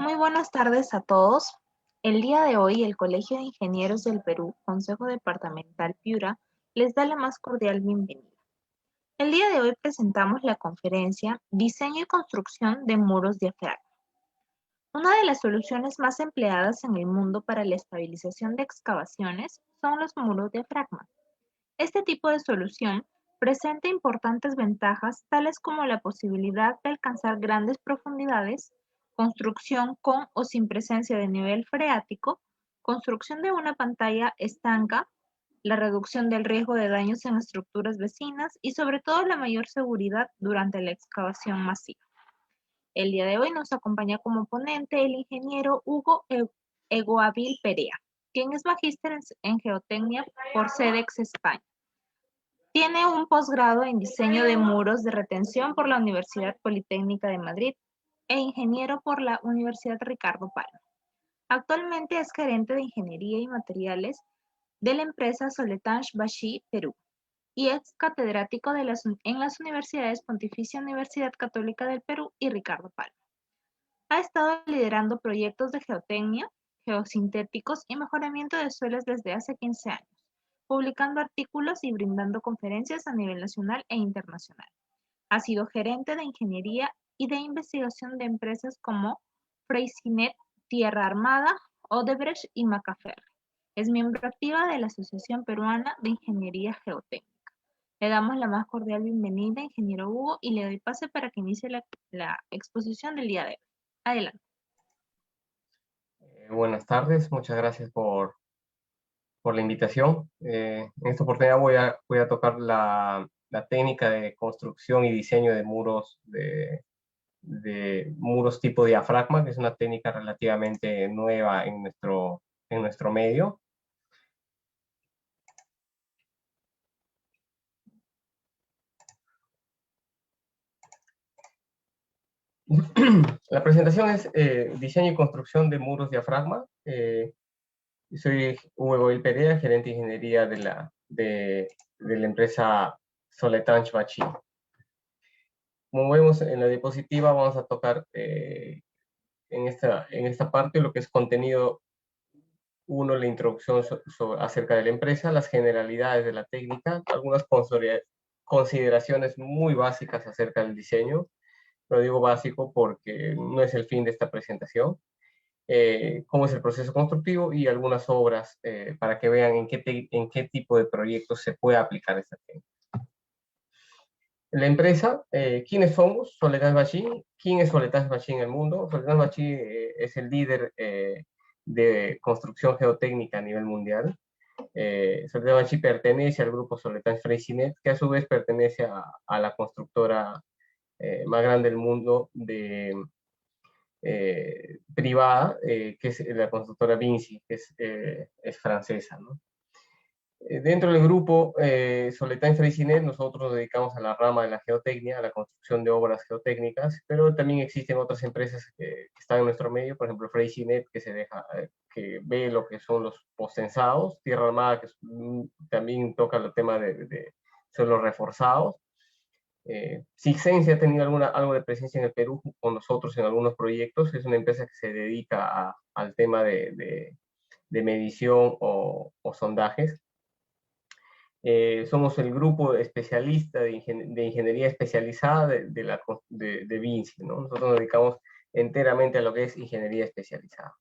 Muy buenas tardes a todos. El día de hoy, el Colegio de Ingenieros del Perú, Consejo Departamental Piura, les da la más cordial bienvenida. El día de hoy presentamos la conferencia Diseño y construcción de muros diafragma. Una de las soluciones más empleadas en el mundo para la estabilización de excavaciones son los muros diafragma. Este tipo de solución presenta importantes ventajas tales como la posibilidad de alcanzar grandes profundidades, construcción con o sin presencia de nivel freático, construcción de una pantalla estanca, la reducción del riesgo de daños en estructuras vecinas y sobre todo la mayor seguridad durante la excavación masiva. El día de hoy nos acompaña como ponente el ingeniero Hugo Egoavil Perea, quien es magíster en geotecnia por CEDEX España. Tiene un posgrado en diseño de muros de retención por la Universidad Politécnica de Madrid e ingeniero por la Universidad Ricardo Palma. Actualmente es gerente de ingeniería y materiales de la empresa Soletanche Bachy, Perú, y es catedrático en las universidades Pontificia Universidad Católica del Perú y Ricardo Palma. Ha estado liderando proyectos de geotecnia, geosintéticos y mejoramiento de suelos desde hace 15 años, publicando artículos y brindando conferencias a nivel nacional e internacional. Ha sido gerente de ingeniería y de investigación de empresas como Freycinet, Tierra Armada, Odebrecht y Macaferri. Es miembro activa de la Asociación Peruana de Ingeniería Geotécnica. Le damos la más cordial bienvenida, ingeniero Hugo, y le doy pase para que inicie la exposición del día de hoy. Adelante. Buenas tardes, muchas gracias por la invitación. En esta oportunidad voy a tocar la técnica de construcción y diseño de muros de muros tipo diafragma, que es una técnica relativamente nueva en nuestro medio. La presentación es diseño y construcción de muros diafragma. Soy Hugo Perea, gerente de ingeniería de la empresa Soletanche Bachy. Como vemos en la diapositiva, vamos a tocar en esta parte lo que es contenido 1, la introducción acerca de la empresa, las generalidades de la técnica, algunas consideraciones muy básicas acerca del diseño. Lo digo básico porque no es el fin de esta presentación. Cómo es el proceso constructivo y algunas obras para que vean en qué tipo de proyectos se puede aplicar esta técnica. La empresa, ¿quiénes somos? Soletanche Bachy. ¿Quién es Soletanche Bachy en el mundo? Soletanche Bachy es el líder de construcción geotécnica a nivel mundial. Soletanche Bachy pertenece al grupo Soletanche Freycinet, que a su vez pertenece a la constructora más grande del mundo privada, que es la constructora Vinci, que es francesa, ¿no? Dentro del grupo Soletanche Freycinet, nosotros nos dedicamos a la rama de la geotecnia, a la construcción de obras geotécnicas, pero también existen otras empresas que están en nuestro medio, por ejemplo Freycinet, que ve lo que son los postensados, Tierra Armada, que también toca el tema de suelos reforzados. Sixense ha tenido algo de presencia en el Perú con nosotros en algunos proyectos. Es una empresa que se dedica al tema de medición o sondajes. Somos el grupo especialista de ingeniería especializada de Vinci, ¿no? Nosotros nos dedicamos enteramente a lo que es ingeniería especializada.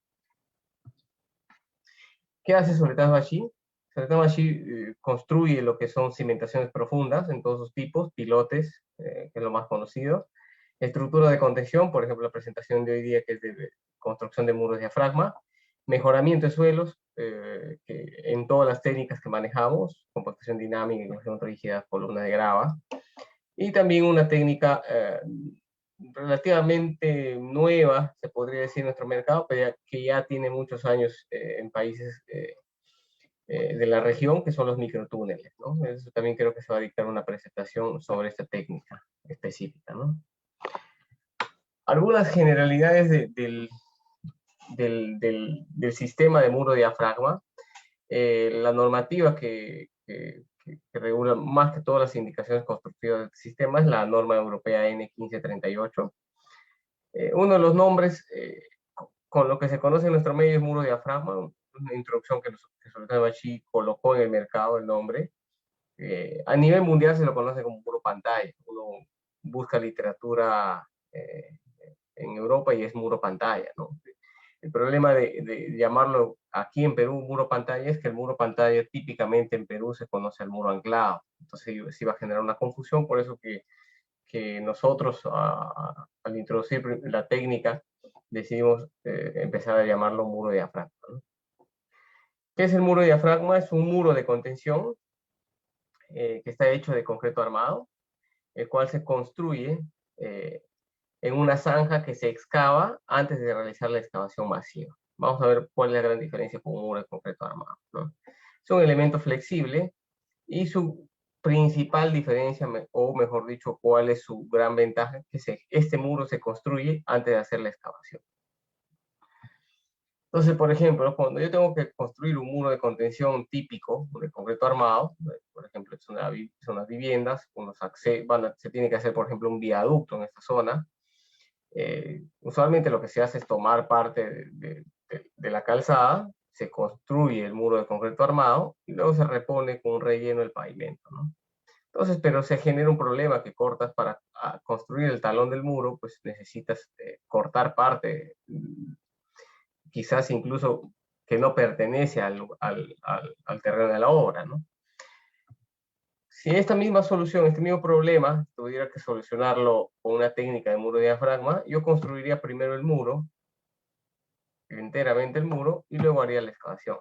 ¿Qué hace Soletanche Bachy? Soletanche Bachy construye lo que son cimentaciones profundas en todos sus tipos, pilotes, que es lo más conocido, estructura de contención, por ejemplo la presentación de hoy día que es de construcción de muros de diafragma, mejoramiento de suelos, que en todas las técnicas que manejamos, compactación dinámica, inclusión rígida, columna de grava, y también una técnica relativamente nueva, se podría decir, en nuestro mercado, pero que ya tiene muchos años en países de la región, que son los microtúneles, ¿no? Eso también creo que se va a dictar una presentación sobre esta técnica específica, ¿no? Algunas generalidades del sistema de muro diafragma. La normativa que regula más que todas las indicaciones constructivas del sistema es la norma europea N1538. Uno de los nombres con lo que se conoce en nuestro medio es muro diafragma, una introducción que Sultán Bachí colocó en el mercado el nombre. A nivel mundial se lo conoce como muro pantalla. Uno busca literatura en Europa y es muro pantalla, ¿no? El problema de llamarlo aquí en Perú muro pantalla es que el muro pantalla típicamente en Perú se conoce al muro anclado. Entonces se iba a generar una confusión, por eso que nosotros al introducir la técnica decidimos empezar a llamarlo muro diafragma, ¿no? ¿Qué es el muro diafragma? Es un muro de contención que está hecho de concreto armado, el cual se construye eh, en una zanja que se excava antes de realizar la excavación masiva. Vamos a ver cuál es la gran diferencia con un muro de concreto armado, ¿no? Es un elemento flexible y su principal diferencia, o mejor dicho, cuál es su gran ventaja, que este muro se construye antes de hacer la excavación. Entonces, por ejemplo, cuando yo tengo que construir un muro de contención típico de concreto armado, por ejemplo, son unas viviendas, se tiene que hacer, por ejemplo, un viaducto en esta zona. Usualmente lo que se hace es tomar parte de la calzada, se construye el muro de concreto armado y luego se repone con un relleno el pavimento, ¿no? Entonces, pero se genera un problema que cortas para construir el talón del muro, pues necesitas cortar parte, quizás incluso que no pertenece al terreno de la obra, ¿no? Si esta misma solución, este mismo problema, tuviera que solucionarlo con una técnica de muro de diafragma, yo construiría primero el muro, enteramente el muro, y luego haría la excavación,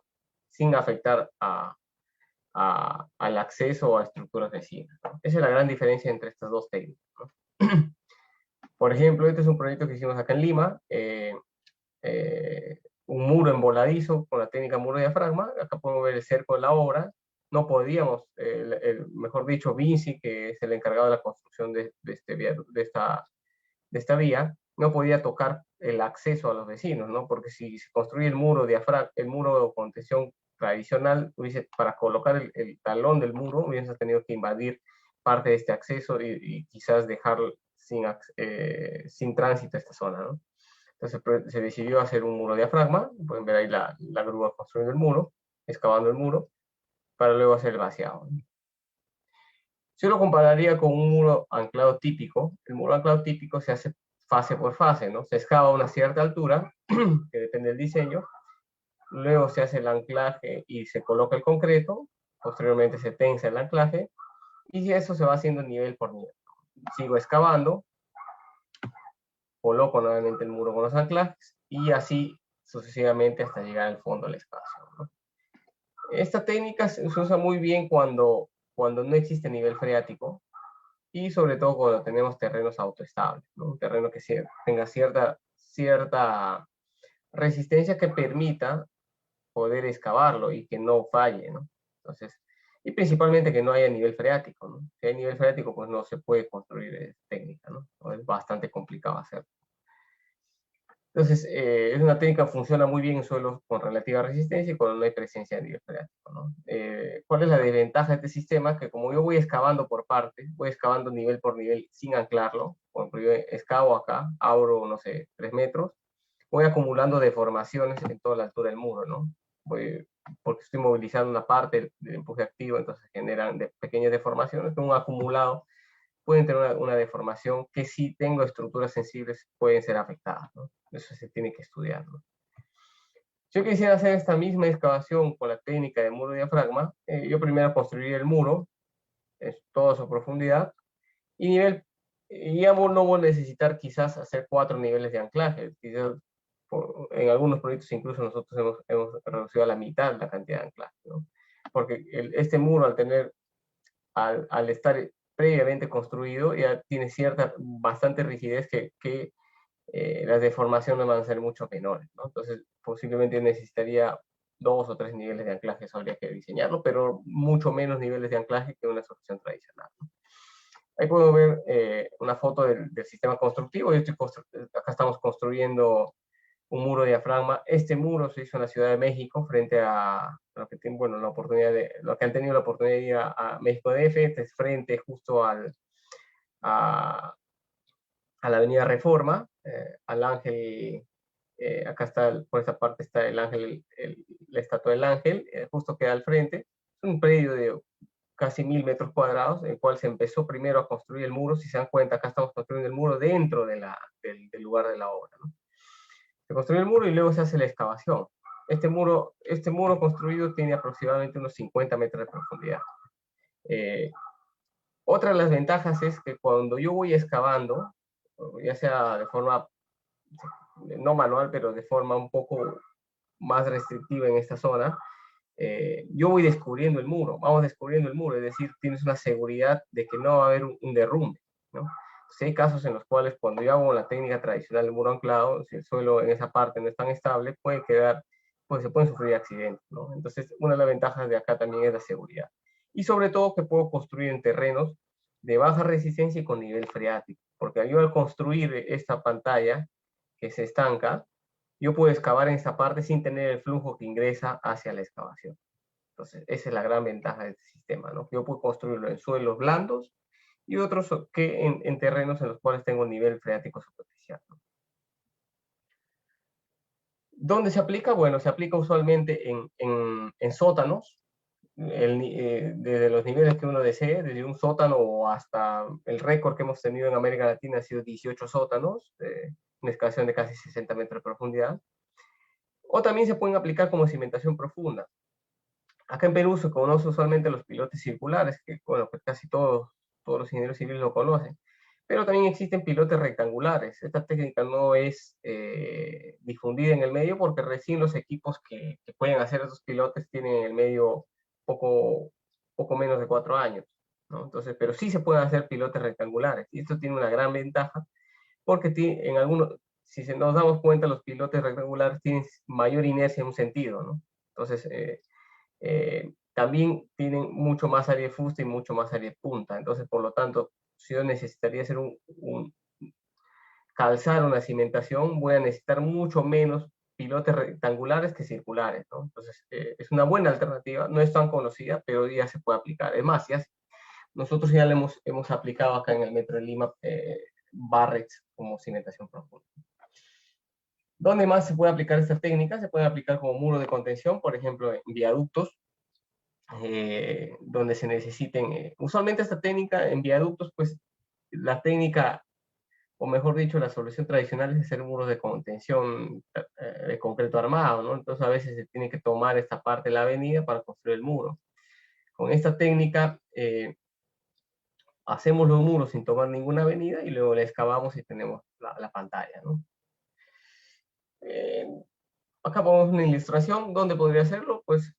sin afectar al acceso o a estructuras vecinas, ¿no? Esa es la gran diferencia entre estas dos técnicas, ¿no? Por ejemplo, este es un proyecto que hicimos acá en Lima, un muro emboladizo con la técnica muro de diafragma. Acá podemos ver el cerco de la obra. No podíamos, mejor dicho, Vinci, que es el encargado de la construcción de esta vía, no podía tocar el acceso a los vecinos, ¿no? Porque si se construye el muro de contención tradicional, para colocar el talón del muro, hubiese tenido que invadir parte de este acceso y quizás dejar sin tránsito esta zona, ¿no? Entonces se decidió hacer un muro de diafragma, pueden ver ahí la grúa construyendo el muro, excavando el muro, para luego hacer el vaciado. Yo lo compararía con un muro anclado típico. El muro anclado típico se hace fase por fase, ¿no? Se excava a una cierta altura, que depende del diseño, luego se hace el anclaje y se coloca el concreto, posteriormente se tensa el anclaje, y eso se va haciendo nivel por nivel. Sigo excavando, coloco nuevamente el muro con los anclajes, y así sucesivamente hasta llegar al fondo de la excavación, ¿no? Esta técnica se usa muy bien cuando no existe nivel freático, y sobre todo cuando tenemos terrenos autoestables, ¿no? Un terreno que tenga cierta resistencia que permita poder excavarlo y que no falle, ¿no? Entonces, y principalmente que no haya nivel freático, ¿no? Si hay nivel freático, pues no se puede construir esta técnica, ¿no? Es bastante complicado hacerlo. Entonces, es una técnica que funciona muy bien en suelos con relativa resistencia y cuando no hay presencia de nivel freático, ¿no? ¿Cuál es la desventaja de este sistema? Que como yo voy excavando por partes, voy excavando nivel por nivel sin anclarlo. Por ejemplo, yo excavo acá, abro, no sé, 3 metros, voy acumulando deformaciones en toda la altura del muro, ¿no? Porque estoy movilizando una parte del empuje activo, entonces generan pequeñas deformaciones, un acumulado pueden tener una deformación que si tengo estructuras sensibles pueden ser afectadas, ¿no? Eso se tiene que estudiar, ¿no? Si yo quisiera hacer esta misma excavación con la técnica de muro diafragma, yo primero construiría el muro, es toda su profundidad, y ya no voy a necesitar quizás hacer 4 niveles de anclaje. Quizás en algunos proyectos incluso nosotros hemos reducido a la mitad la cantidad de anclaje, ¿no? Porque este muro al estar previamente construido ya tiene bastante rigidez que las deformaciones van a ser mucho menores, ¿no? Entonces, posiblemente necesitaría 2 o 3 niveles de anclaje, eso habría que diseñarlo, pero mucho menos niveles de anclaje que una solución tradicional, ¿no? Ahí puedo ver una foto del sistema constructivo. Acá estamos construyendo un muro de diafragma. Este muro se hizo en la Ciudad de México frente a lo que tienen, bueno, lo que han tenido la oportunidad de ir a México DF. Este es frente justo a la Avenida Reforma, al Ángel Acá está, por esta parte está el ángel, la estatua del ángel, justo queda al frente. Es un predio de casi 1000 metros cuadrados, en el cual se empezó primero a construir el muro. Si se dan cuenta, acá estamos construyendo el muro dentro de del lugar de la obra, ¿no? Se construye el muro y luego se hace la excavación. Este muro construido tiene aproximadamente unos 50 metros de profundidad. Otra de las ventajas es que cuando yo voy excavando, ya sea de forma no manual, pero de forma un poco más restrictiva en esta zona, yo voy descubriendo el muro, vamos descubriendo el muro, es decir, tienes una seguridad de que no va a haber un derrumbe, ¿no? Entonces, hay casos en los cuales cuando yo hago la técnica tradicional del muro anclado, si el suelo en esa parte no es tan estable, puede quedar, pues se pueden sufrir accidentes, ¿no? Entonces, una de las ventajas de acá también es la seguridad. Y sobre todo que puedo construir en terrenos de baja resistencia y con nivel freático, porque yo al construir esta pantalla que se estanca, yo puedo excavar en esta parte sin tener el flujo que ingresa hacia la excavación. Entonces, esa es la gran ventaja de este sistema, ¿no? Yo puedo construirlo en suelos blandos y otros que en terrenos en los cuales tengo nivel freático superficial, ¿no? ¿Dónde se aplica? Bueno, se aplica usualmente en sótanos, desde los niveles que uno desee, desde un sótano hasta el récord que hemos tenido en América Latina ha sido 18 sótanos, una excavación de casi 60 metros de profundidad. O también se pueden aplicar como cimentación profunda. Acá en Perú se conoce usualmente los pilotes circulares, que bueno, pues casi todos los ingenieros civiles lo conocen. Pero también existen pilotes rectangulares. Esta técnica no es difundida en el medio porque recién los equipos que pueden hacer esos pilotes tienen en el medio poco menos de 4 años, ¿no? Entonces, pero sí se pueden hacer pilotes rectangulares. Y esto tiene una gran ventaja porque en algunos, si nos damos cuenta, los pilotes rectangulares tienen mayor inercia en un sentido, ¿no? Entonces, también tienen mucho más área de fuste y mucho más área de punta. Entonces, por lo tanto, si yo necesitaría hacer calzar una cimentación, voy a necesitar mucho menos pilotes rectangulares que circulares, ¿no? Entonces, es una buena alternativa, no es tan conocida, pero ya se puede aplicar. Además, nosotros ya le hemos aplicado acá en el Metro de Lima barrets como cimentación profunda. ¿Dónde más se puede aplicar esta técnica? Se puede aplicar como muro de contención, por ejemplo, en viaductos, donde se necesiten, usualmente esta técnica en viaductos, pues la técnica, o mejor dicho, la solución tradicional es hacer muros de contención de concreto armado, ¿no? Entonces a veces se tiene que tomar esta parte de la avenida para construir el muro. Con esta técnica hacemos los muros sin tomar ninguna avenida y luego la excavamos y tenemos la pantalla, ¿no? Acá ponemos una ilustración. ¿Dónde podría hacerlo? Pues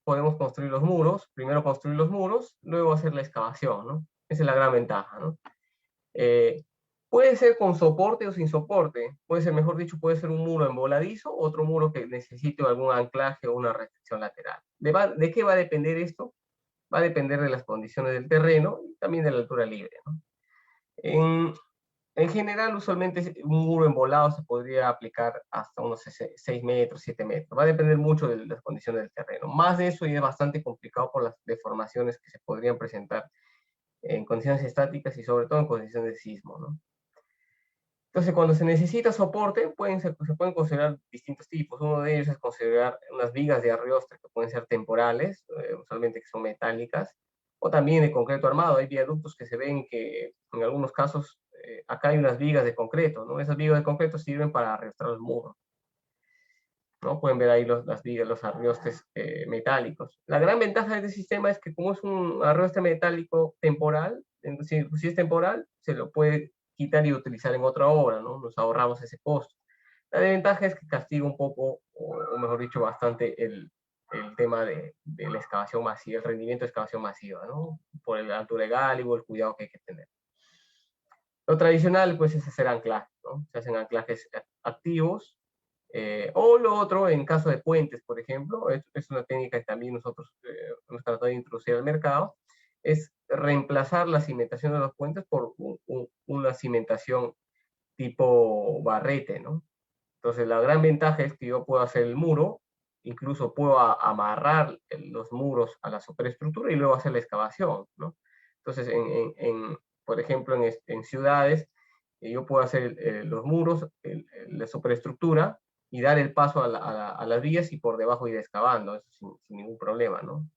podemos construir los muros, primero construir los muros, luego hacer la excavación, ¿no? Esa es la gran ventaja, ¿no? Puede ser con soporte o sin soporte, puede ser, mejor dicho, puede ser un muro en voladizo, otro muro que necesite algún anclaje o una restricción lateral. ¿De qué va a depender esto? Va a depender de las condiciones del terreno y también de la altura libre, ¿no? En general, usualmente un muro embolado se podría aplicar hasta unos 6 metros, 7 metros. Va a depender mucho de las condiciones del terreno. Más de eso ya es bastante complicado por las deformaciones que se podrían presentar en condiciones estáticas y sobre todo en condiciones de sismo, ¿no? Entonces, cuando se necesita soporte, se pueden considerar distintos tipos. Uno de ellos es considerar unas vigas de arriostre que pueden ser temporales, usualmente que son metálicas, o también de concreto armado. Hay viaductos que se ven que en algunos casos acá hay unas vigas de concreto, ¿no? Esas vigas de concreto sirven para arrastrar los muros, ¿no? Pueden ver ahí las vigas, los arriostres metálicos. La gran ventaja de este sistema es que como es un arrastre metálico temporal, si es temporal, se lo puede quitar y utilizar en otra obra, ¿no? Nos ahorramos ese costo. La desventaja es que castiga un poco, o mejor dicho, bastante el tema de la excavación masiva, el rendimiento de excavación masiva, ¿no? Por el alto legal y el cuidado que hay que tener. Lo tradicional, pues, es hacer anclajes, ¿no? Se hacen anclajes activos, o lo otro, en caso de puentes, por ejemplo, es una técnica que también nosotros hemos tratado de introducir al mercado, es reemplazar la cimentación de los puentes por una cimentación tipo barrete, ¿no? Entonces, la gran ventaja es que yo puedo hacer el muro, incluso puedo amarrar los muros a la superestructura y luego hacer la excavación, ¿no? Entonces, por ejemplo, en ciudades, yo puedo hacer los muros, la superestructura, y dar el paso a las vías y por debajo ir excavando, eso sin ningún problema, ¿no?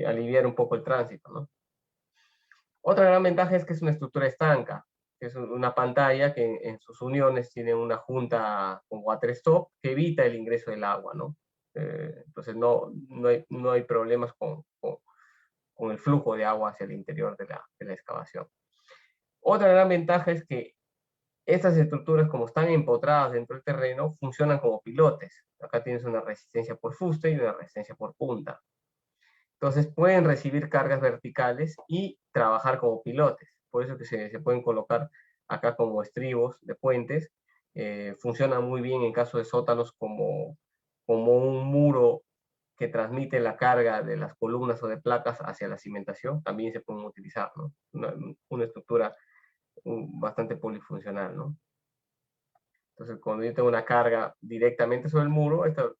Aliviar un poco el tránsito, ¿no? Otra gran ventaja es que es una estructura estanca, que es una pantalla que en sus uniones tiene una junta con water stop que evita el ingreso del agua, ¿no? Entonces no hay problemas con el flujo de agua hacia el interior de la excavación. Otra gran ventaja es que estas estructuras, como están empotradas dentro del terreno, funcionan como pilotes. Acá tienes una resistencia por fuste y una resistencia por punta. Entonces pueden recibir cargas verticales y trabajar como pilotes. Por eso que se pueden colocar acá como estribos de puentes. Funcionan muy bien en caso de sótanos como un muro que transmite la carga de las columnas o de placas hacia la cimentación. También se pueden utilizar, ¿no? Una estructura bastante polifuncional, ¿no? Entonces, cuando yo tengo una carga directamente sobre el muro, esta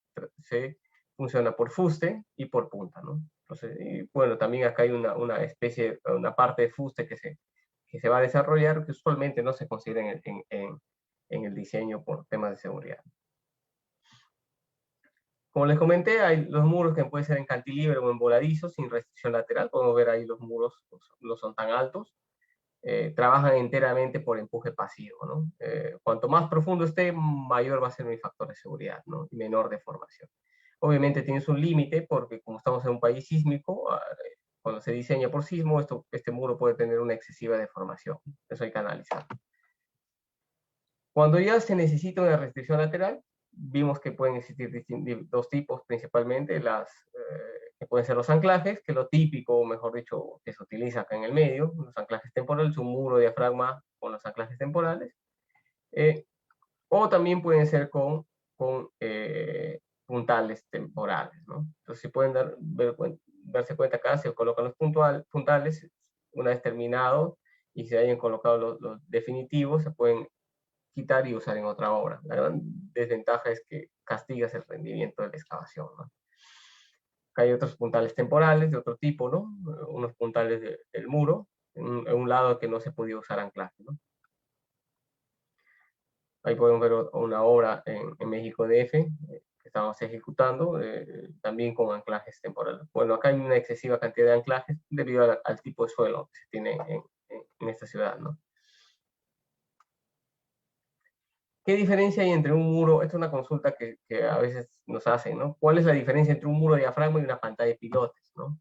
se funciona por fuste y por punta, ¿no? Entonces, y bueno, también acá hay una parte de fuste que se va a desarrollar, que usualmente no se considera en el diseño por temas de seguridad. Como les comenté, hay los muros que pueden ser en cantilever o en voladizo, sin restricción lateral. Podemos ver ahí los muros, no son tan altos. Trabajan enteramente por empuje pasivo, ¿no? Cuanto más profundo esté, mayor va a ser mi factor de seguridad, ¿no? Y menor deformación. Obviamente tienes un límite porque como estamos en un país sísmico, cuando se diseña por sismo, este muro puede tener una excesiva deformación. Eso hay que analizar. Cuando ya se necesita una restricción lateral, vimos que pueden existir dos tipos principalmente, que pueden ser los anclajes, que es lo típico, o mejor dicho, que se utiliza acá en el medio, los anclajes temporales, un muro diafragma con los anclajes temporales, o también pueden ser con puntales temporales, ¿no? Entonces, si pueden darse cuenta acá, se colocan los puntales, una vez terminado, y se hayan colocado los definitivos, se pueden quitar y usar en otra obra. La gran desventaja es que castigas el rendimiento de la excavación, ¿no? Acá hay otros puntales temporales de otro tipo, ¿no? Unos puntales del muro, en un lado que no se podía usar anclaje, ¿no? Ahí podemos ver una obra en México DF que estamos ejecutando, también con anclajes temporales. Bueno, acá hay una excesiva cantidad de anclajes debido al tipo de suelo que se tiene en esta ciudad, ¿no? ¿Qué diferencia hay entre un muro? Esta es una consulta que a veces nos hacen, ¿no? ¿Cuál es la diferencia entre un muro de diafragma y una pantalla de pilotes, ¿no?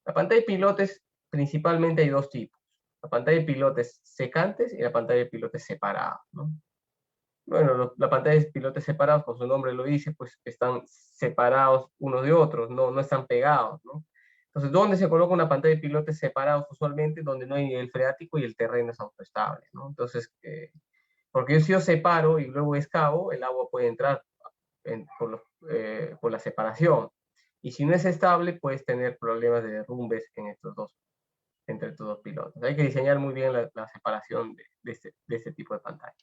La pantalla de pilotes, principalmente hay dos tipos. La pantalla de pilotes secantes y la pantalla de pilotes separados, ¿no? Bueno, la pantalla de pilotes separados, como su nombre lo dice, pues están separados unos de otros, no están pegados, ¿no? Entonces, ¿dónde se coloca una pantalla de pilotes separados? Usualmente donde no hay nivel freático y el terreno es autoestable, ¿no? Entonces, porque si yo separo y luego excavo, el agua puede entrar por la separación. Y si no es estable, puedes tener problemas de derrumbes entre estos dos pilotos. Hay que diseñar muy bien la separación de este tipo de pantalla.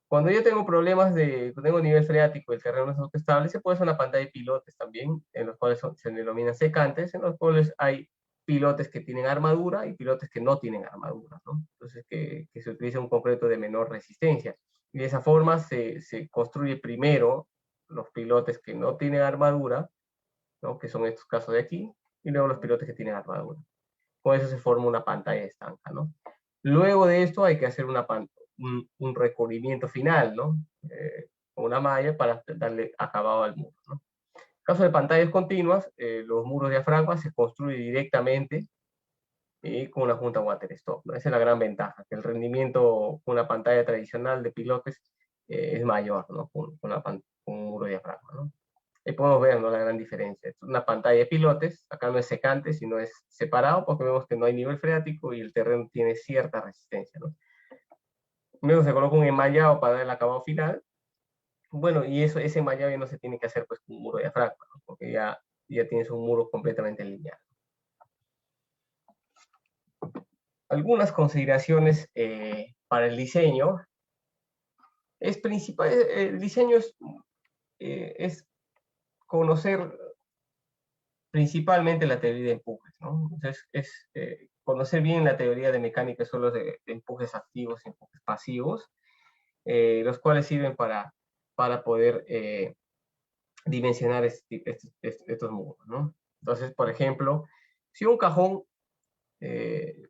Cuando yo tengo problemas tengo nivel freático y el terreno no es autoestable, se puede hacer una pantalla de pilotes también, en los cuales se denominan secantes, en los cuales hay pilotes que tienen armadura y pilotes que no tienen armadura, ¿no? Entonces, que se utiliza un concreto de menor resistencia. Y de esa forma se construye primero los pilotes que no tienen armadura, ¿no? Que son estos casos de aquí, y luego los pilotes que tienen armadura. Con eso se forma una pantalla estanca, ¿no? Luego de esto hay que hacer un recubrimiento final, ¿no? Con una malla para darle acabado al muro, ¿no? En caso de pantallas continuas, los muros de diafragma se construyen directamente con una junta water stop, ¿no? Esa es la gran ventaja, que el rendimiento con una pantalla tradicional de pilotes es mayor, ¿no? Con un muro de diafragma, ¿no? Ahí podemos ver, ¿no?, la gran diferencia. Es una pantalla de pilotes, acá no es secante, sino es separado, porque vemos que no hay nivel freático y el terreno tiene cierta resistencia, ¿no? Luego se coloca un enmallado para dar el acabado final. Bueno, y ese enmallado ya no se tiene que hacer pues con un muro de diafragma, ¿no? Porque ya tienes un muro completamente lineal. Algunas consideraciones para el diseño. El diseño es conocer principalmente la teoría de empujes, ¿no? Entonces, conocer bien la teoría de mecánica de suelos de empujes activos y empujes pasivos, los cuales sirven para poder dimensionar estos muros, ¿no? Entonces, por ejemplo, si un cajón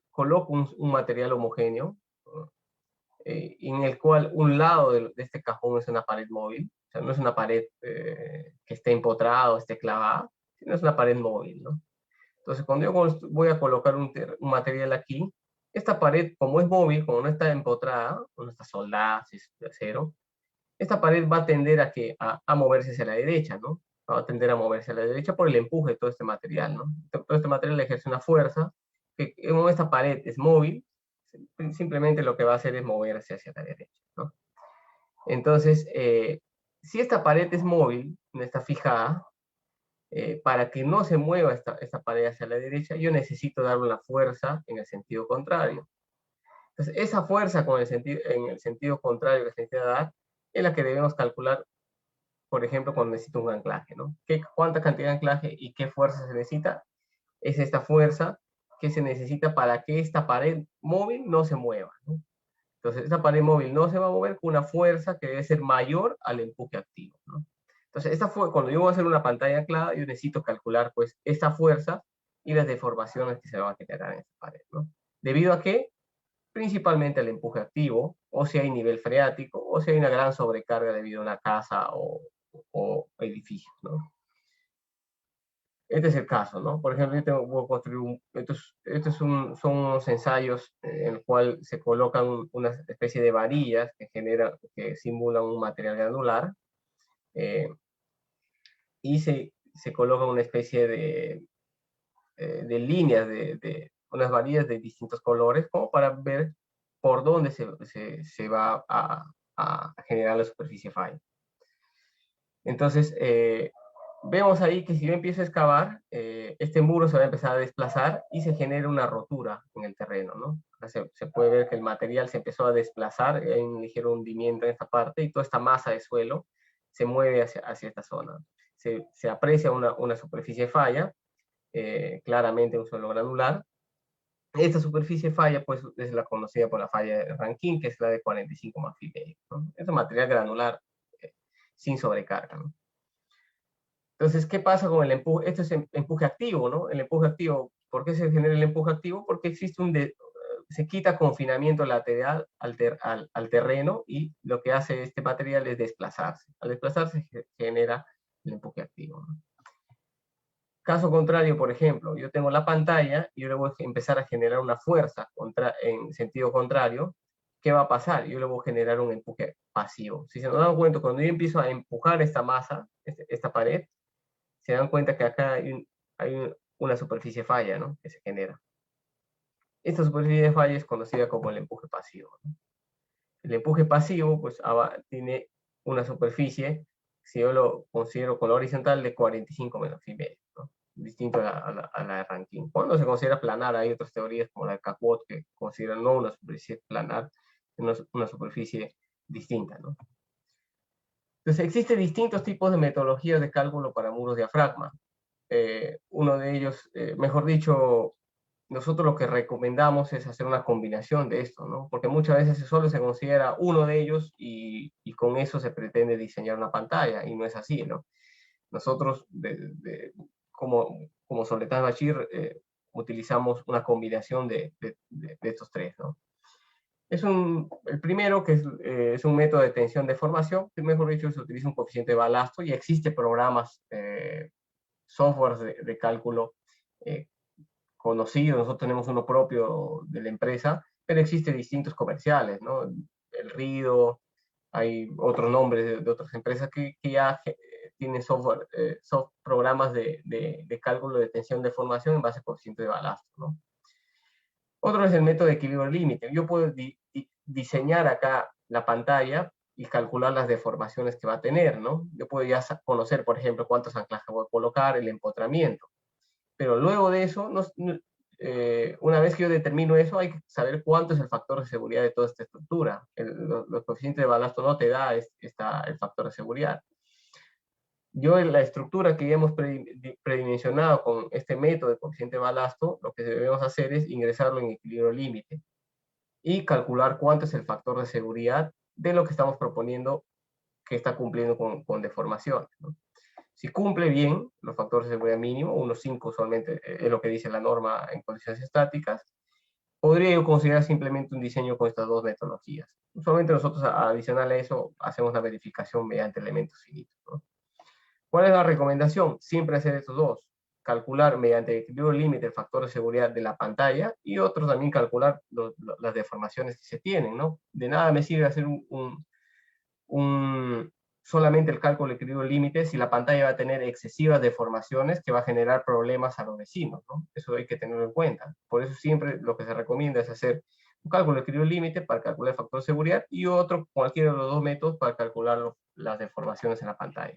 coloca un material homogéneo, en el cual un lado de este cajón es una pared móvil, o sea, no es una pared que esté empotrada o esté clavada, sino es una pared móvil, ¿no? Entonces, cuando yo voy a colocar un material aquí, esta pared, como es móvil, como no está empotrada, no está soldada, si es de acero, esta pared va a tender a moverse hacia la derecha, ¿no? Va a tender a moverse a la derecha por el empuje de todo este material, ¿no? Todo este material ejerce una fuerza que, como esta pared es móvil, simplemente lo que va a hacer es moverse hacia la derecha, ¿no? Entonces, si esta pared es móvil, no está fijada, para que no se mueva esta pared hacia la derecha, yo necesito darle una fuerza en el sentido contrario. Entonces, esa fuerza en el sentido contrario que se necesita dar es la que debemos calcular, por ejemplo, cuando necesito un anclaje, ¿no? ¿Cuánta cantidad de anclaje y qué fuerza se necesita? Es esta fuerza que se necesita para que esta pared móvil no se mueva, ¿no? Entonces, esta pared móvil no se va a mover con una fuerza que debe ser mayor al empuje activo, ¿no? Entonces, cuando yo voy a hacer una pantalla anclada, yo necesito calcular, pues, esta fuerza y las deformaciones que se van a generar en esta pared, ¿no? ¿Debido a qué? Principalmente al empuje activo, o si hay nivel freático, o si hay una gran sobrecarga debido a una casa o edificios, ¿no? Este es el caso, ¿no? Por ejemplo, voy a construir son unos ensayos en el cual se colocan una especie de varillas que simulan un material granular, eh, y se coloca una especie de líneas, unas varillas de distintos colores, como para ver por dónde se va a generar la superficie falla. Entonces, vemos ahí que si yo empiezo a excavar, este muro se va a empezar a desplazar y se genera una rotura en el terreno, ¿no? Se puede ver que el material se empezó a desplazar, hay un ligero hundimiento en esta parte y toda esta masa de suelo se mueve hacia esta zona. Se aprecia una superficie falla, claramente un suelo granular. Esta superficie falla, pues, es la conocida por la falla de Rankine, que es la de 45 más fibra, ¿no? Es un material granular sin sobrecarga, ¿no? Entonces, ¿qué pasa con el empuje? Esto es empuje activo, ¿no? El empuje activo, ¿por qué se genera el empuje activo? Porque existe se quita confinamiento lateral al terreno y lo que hace este material es desplazarse. Al desplazarse genera el empuje activo, ¿no? Caso contrario, por ejemplo, yo tengo la pantalla y yo le voy a empezar a generar una fuerza en sentido contrario. ¿Qué va a pasar? Yo le voy a generar un empuje pasivo. Si se nos dan cuenta, cuando yo empiezo a empujar esta masa, esta pared, se dan cuenta que acá hay una superficie falla, ¿no? Que se genera. Esta superficie de falla es conocida como el empuje pasivo, ¿no? El empuje pasivo, pues, tiene una superficie, si yo lo considero con la horizontal, de 45 menos y medio, ¿no? Distinto a la de Rankine. Cuando se considera planar, hay otras teorías como la de Capot que consideran no una superficie planar, sino una superficie distinta, ¿no? Entonces, existen distintos tipos de metodologías de cálculo para muros de diafragma. Uno de ellos, mejor dicho, nosotros lo que recomendamos es hacer una combinación de esto, ¿no? Porque muchas veces solo se considera uno de ellos y con eso se pretende diseñar una pantalla, y no es así, ¿no? Nosotros, como Soledad Bachir, utilizamos una combinación de estos tres, ¿no? El primero, que es un método de tensión de formación, que mejor dicho, se utiliza un coeficiente de balasto y existe programas, softwares de cálculo conocidos. Nosotros tenemos uno propio de la empresa, pero existen distintos comerciales, ¿no? El Rido, hay otros nombres de otras empresas que ya tienen programas de cálculo de tensión de formación en base a coeficiente de balasto, ¿no? Otro es el método de equilibrio límite. Yo puedo diseñar acá la pantalla y calcular las deformaciones que va a tener, ¿no? Yo puedo ya conocer, por ejemplo, cuántos anclajes voy a colocar, el empotramiento. Pero luego de eso, una vez que yo determino eso, hay que saber cuánto es el factor de seguridad de toda esta estructura. Los coeficientes de balasto no te da el factor de seguridad. Yo en la estructura que ya hemos predimensionado con este método de coeficiente de balasto, lo que debemos hacer es ingresarlo en equilibrio límite y calcular cuánto es el factor de seguridad de lo que estamos proponiendo que está cumpliendo con deformaciones, ¿no? Si cumple bien los factores de seguridad mínimo, unos 5 usualmente es lo que dice la norma en condiciones estáticas, podría yo considerar simplemente un diseño con estas dos metodologías. Usualmente nosotros, adicional a eso, hacemos una verificación mediante elementos finitos, ¿no? ¿Cuál es la recomendación? Siempre hacer estos dos. Calcular mediante equilibrio límite el factor de seguridad de la pantalla y otros también calcular las deformaciones que se tienen, ¿no? De nada me sirve hacer solamente el cálculo de equilibrio límite si la pantalla va a tener excesivas deformaciones que va a generar problemas a los vecinos, ¿no? Eso hay que tenerlo en cuenta. Por eso siempre lo que se recomienda es hacer un cálculo de equilibrio límite para calcular el factor de seguridad y otro, cualquiera de los dos métodos, para calcular las deformaciones en la pantalla.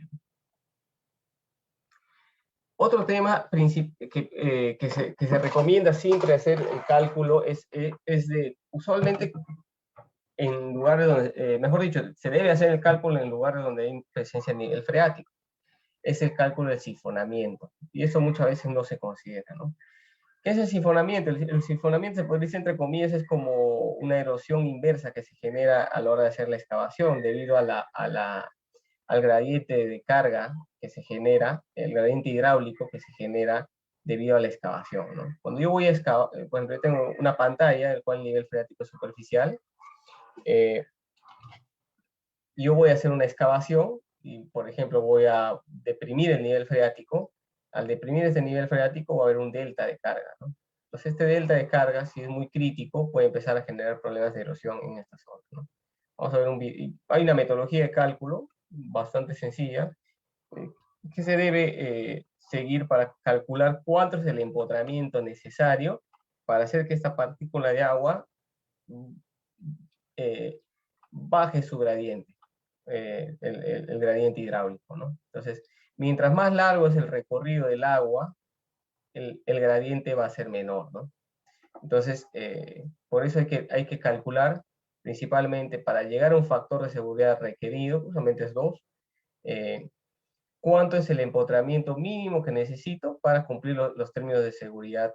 Otro tema que se recomienda siempre hacer el cálculo es de, usualmente, en lugares donde, mejor dicho, se debe hacer el cálculo en lugares donde hay presencia de nivel freático. Es el cálculo del sifonamiento. Y eso muchas veces no se considera, ¿no? ¿Qué es el sifonamiento? El sifonamiento, se puede decir entre comillas, es como una erosión inversa que se genera a la hora de hacer la excavación debido al gradiente de carga que se genera, el gradiente hidráulico que se genera debido a la excavación, ¿no? Cuando yo voy a excavar, por ejemplo, yo tengo una pantalla, en la cual el nivel freático es superficial, yo voy a hacer una excavación y, por ejemplo, voy a deprimir el nivel freático. Al deprimir este nivel freático va a haber un delta de carga, ¿no? Entonces, este delta de carga, si es muy crítico, puede empezar a generar problemas de erosión en esta zona, ¿no? Vamos a ver hay una metodología de cálculo bastante sencilla que se debe seguir para calcular cuánto es el empotramiento necesario para hacer que esta partícula de agua baje su gradiente, el gradiente hidráulico, ¿no? Entonces, mientras más largo es el recorrido del agua, el gradiente va a ser menor, ¿no? Entonces, por eso hay que calcular principalmente para llegar a un factor de seguridad requerido, justamente es 2, cuánto es el empotramiento mínimo que necesito para cumplir los términos de seguridad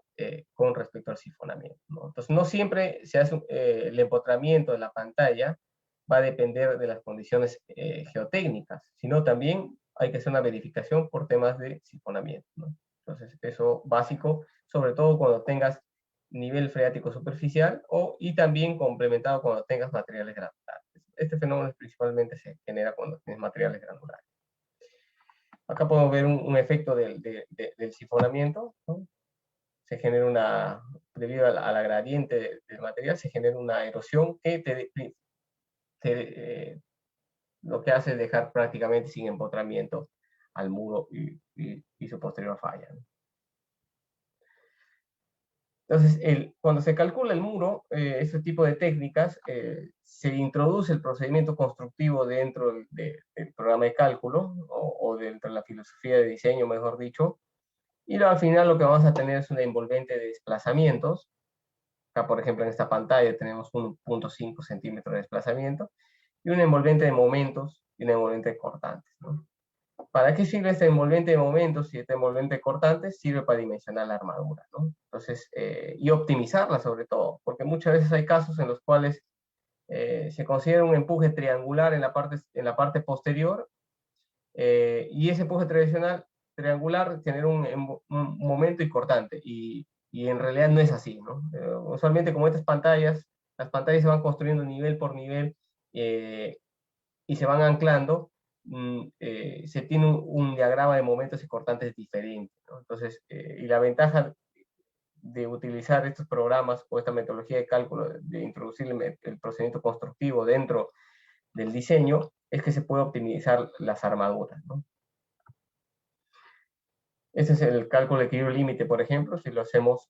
con respecto al sifonamiento, ¿no? Entonces, no siempre se hace el empotramiento de la pantalla va a depender de las condiciones geotécnicas, sino también hay que hacer una verificación por temas de sifonamiento, ¿no? Entonces, eso básico, sobre todo cuando tengas nivel freático superficial y también complementado cuando tengas materiales granulares. Este fenómeno principalmente se genera cuando tienes materiales granulares. Acá podemos ver un efecto del sifonamiento, ¿no? Se genera debido a la gradiente del material, se genera una erosión que lo que hace es dejar prácticamente sin empotramiento al muro y su posterior falla, ¿no? Entonces, cuando se calcula el muro, este tipo de técnicas, se introduce el procedimiento constructivo dentro del programa de cálculo, o dentro de la filosofía de diseño, mejor dicho, y al final lo que vamos a tener es una envolvente de desplazamientos. Acá, por ejemplo, en esta pantalla tenemos 1.5 centímetros de desplazamiento, y un envolvente de momentos y un envolvente de cortantes, ¿no? ¿Para qué sirve este envolvente de momentos y este envolvente de cortantes? Sirve para dimensionar la armadura, ¿no? Entonces, y optimizarla sobre todo, porque muchas veces hay casos en los cuales se considera un empuje triangular en la parte posterior, y ese empuje triangular genera un momento y cortante, y en realidad no es así, ¿no? Usualmente, como estas pantallas, las pantallas se van construyendo nivel por nivel, y se van anclando, se tiene un diagrama de momentos y cortantes diferente, ¿no? Entonces, y la ventaja de utilizar estos programas o esta metodología de cálculo, de introducir el procedimiento constructivo dentro del diseño, es que se puede optimizar las armaduras, ¿no? Ese es el cálculo de equilibrio límite, por ejemplo. Si lo hacemos,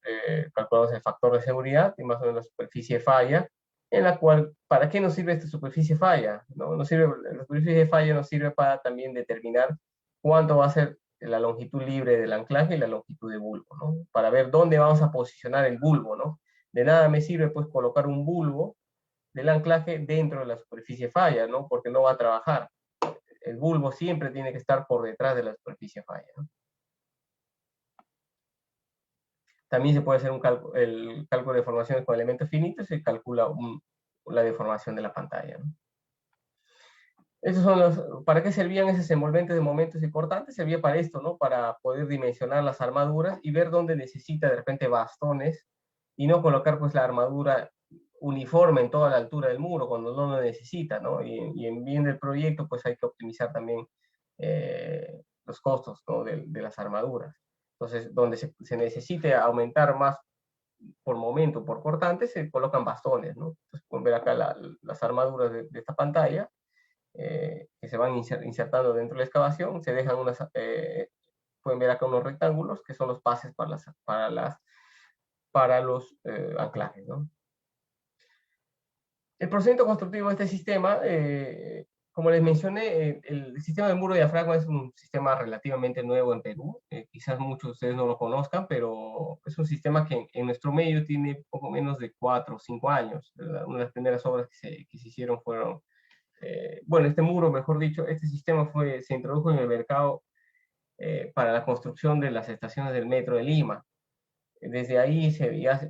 calculamos el factor de seguridad y más o menos la superficie de falla, en la cual, ¿para qué nos sirve esta superficie falla? ¿No? La superficie de falla nos sirve para también determinar cuánto va a ser la longitud libre del anclaje y la longitud de bulbo, ¿no? Para ver dónde vamos a posicionar el bulbo, ¿no? De nada me sirve, pues, colocar un bulbo del anclaje dentro de la superficie de falla, ¿no? Porque no va a trabajar. El bulbo siempre tiene que estar por detrás de la superficie de falla, ¿no? También se puede hacer el cálculo de deformaciones con elementos finitos, se calcula la deformación de la pantalla, ¿no? Esos son ¿para qué servían esos envolventes de momentos y cortantes? Servía para esto, ¿no? Para poder dimensionar las armaduras y ver dónde necesita de repente bastones y no colocar pues la armadura uniforme en toda la altura del muro cuando no lo necesita, ¿no? Y en bien del proyecto pues hay que optimizar también los costos, ¿no? de las armaduras. Entonces, donde se necesite aumentar más por momento, por cortante, se colocan bastones, ¿no? Entonces, pueden ver acá las armaduras de esta pantalla, que se van insertando dentro de la excavación, se dejan pueden ver acá unos rectángulos que son los pases para los anclajes, ¿no? El procedimiento constructivo de este sistema, como les mencioné, el sistema de muro de diafragma es un sistema relativamente nuevo en Perú. Quizás muchos de ustedes no lo conozcan, pero es un sistema que en nuestro medio tiene poco menos de 4 o 5 años. ¿Verdad? Una de las primeras obras que se hicieron fueron, bueno, este muro, mejor dicho, este sistema se introdujo en el mercado para la construcción de las estaciones del metro de Lima. Desde ahí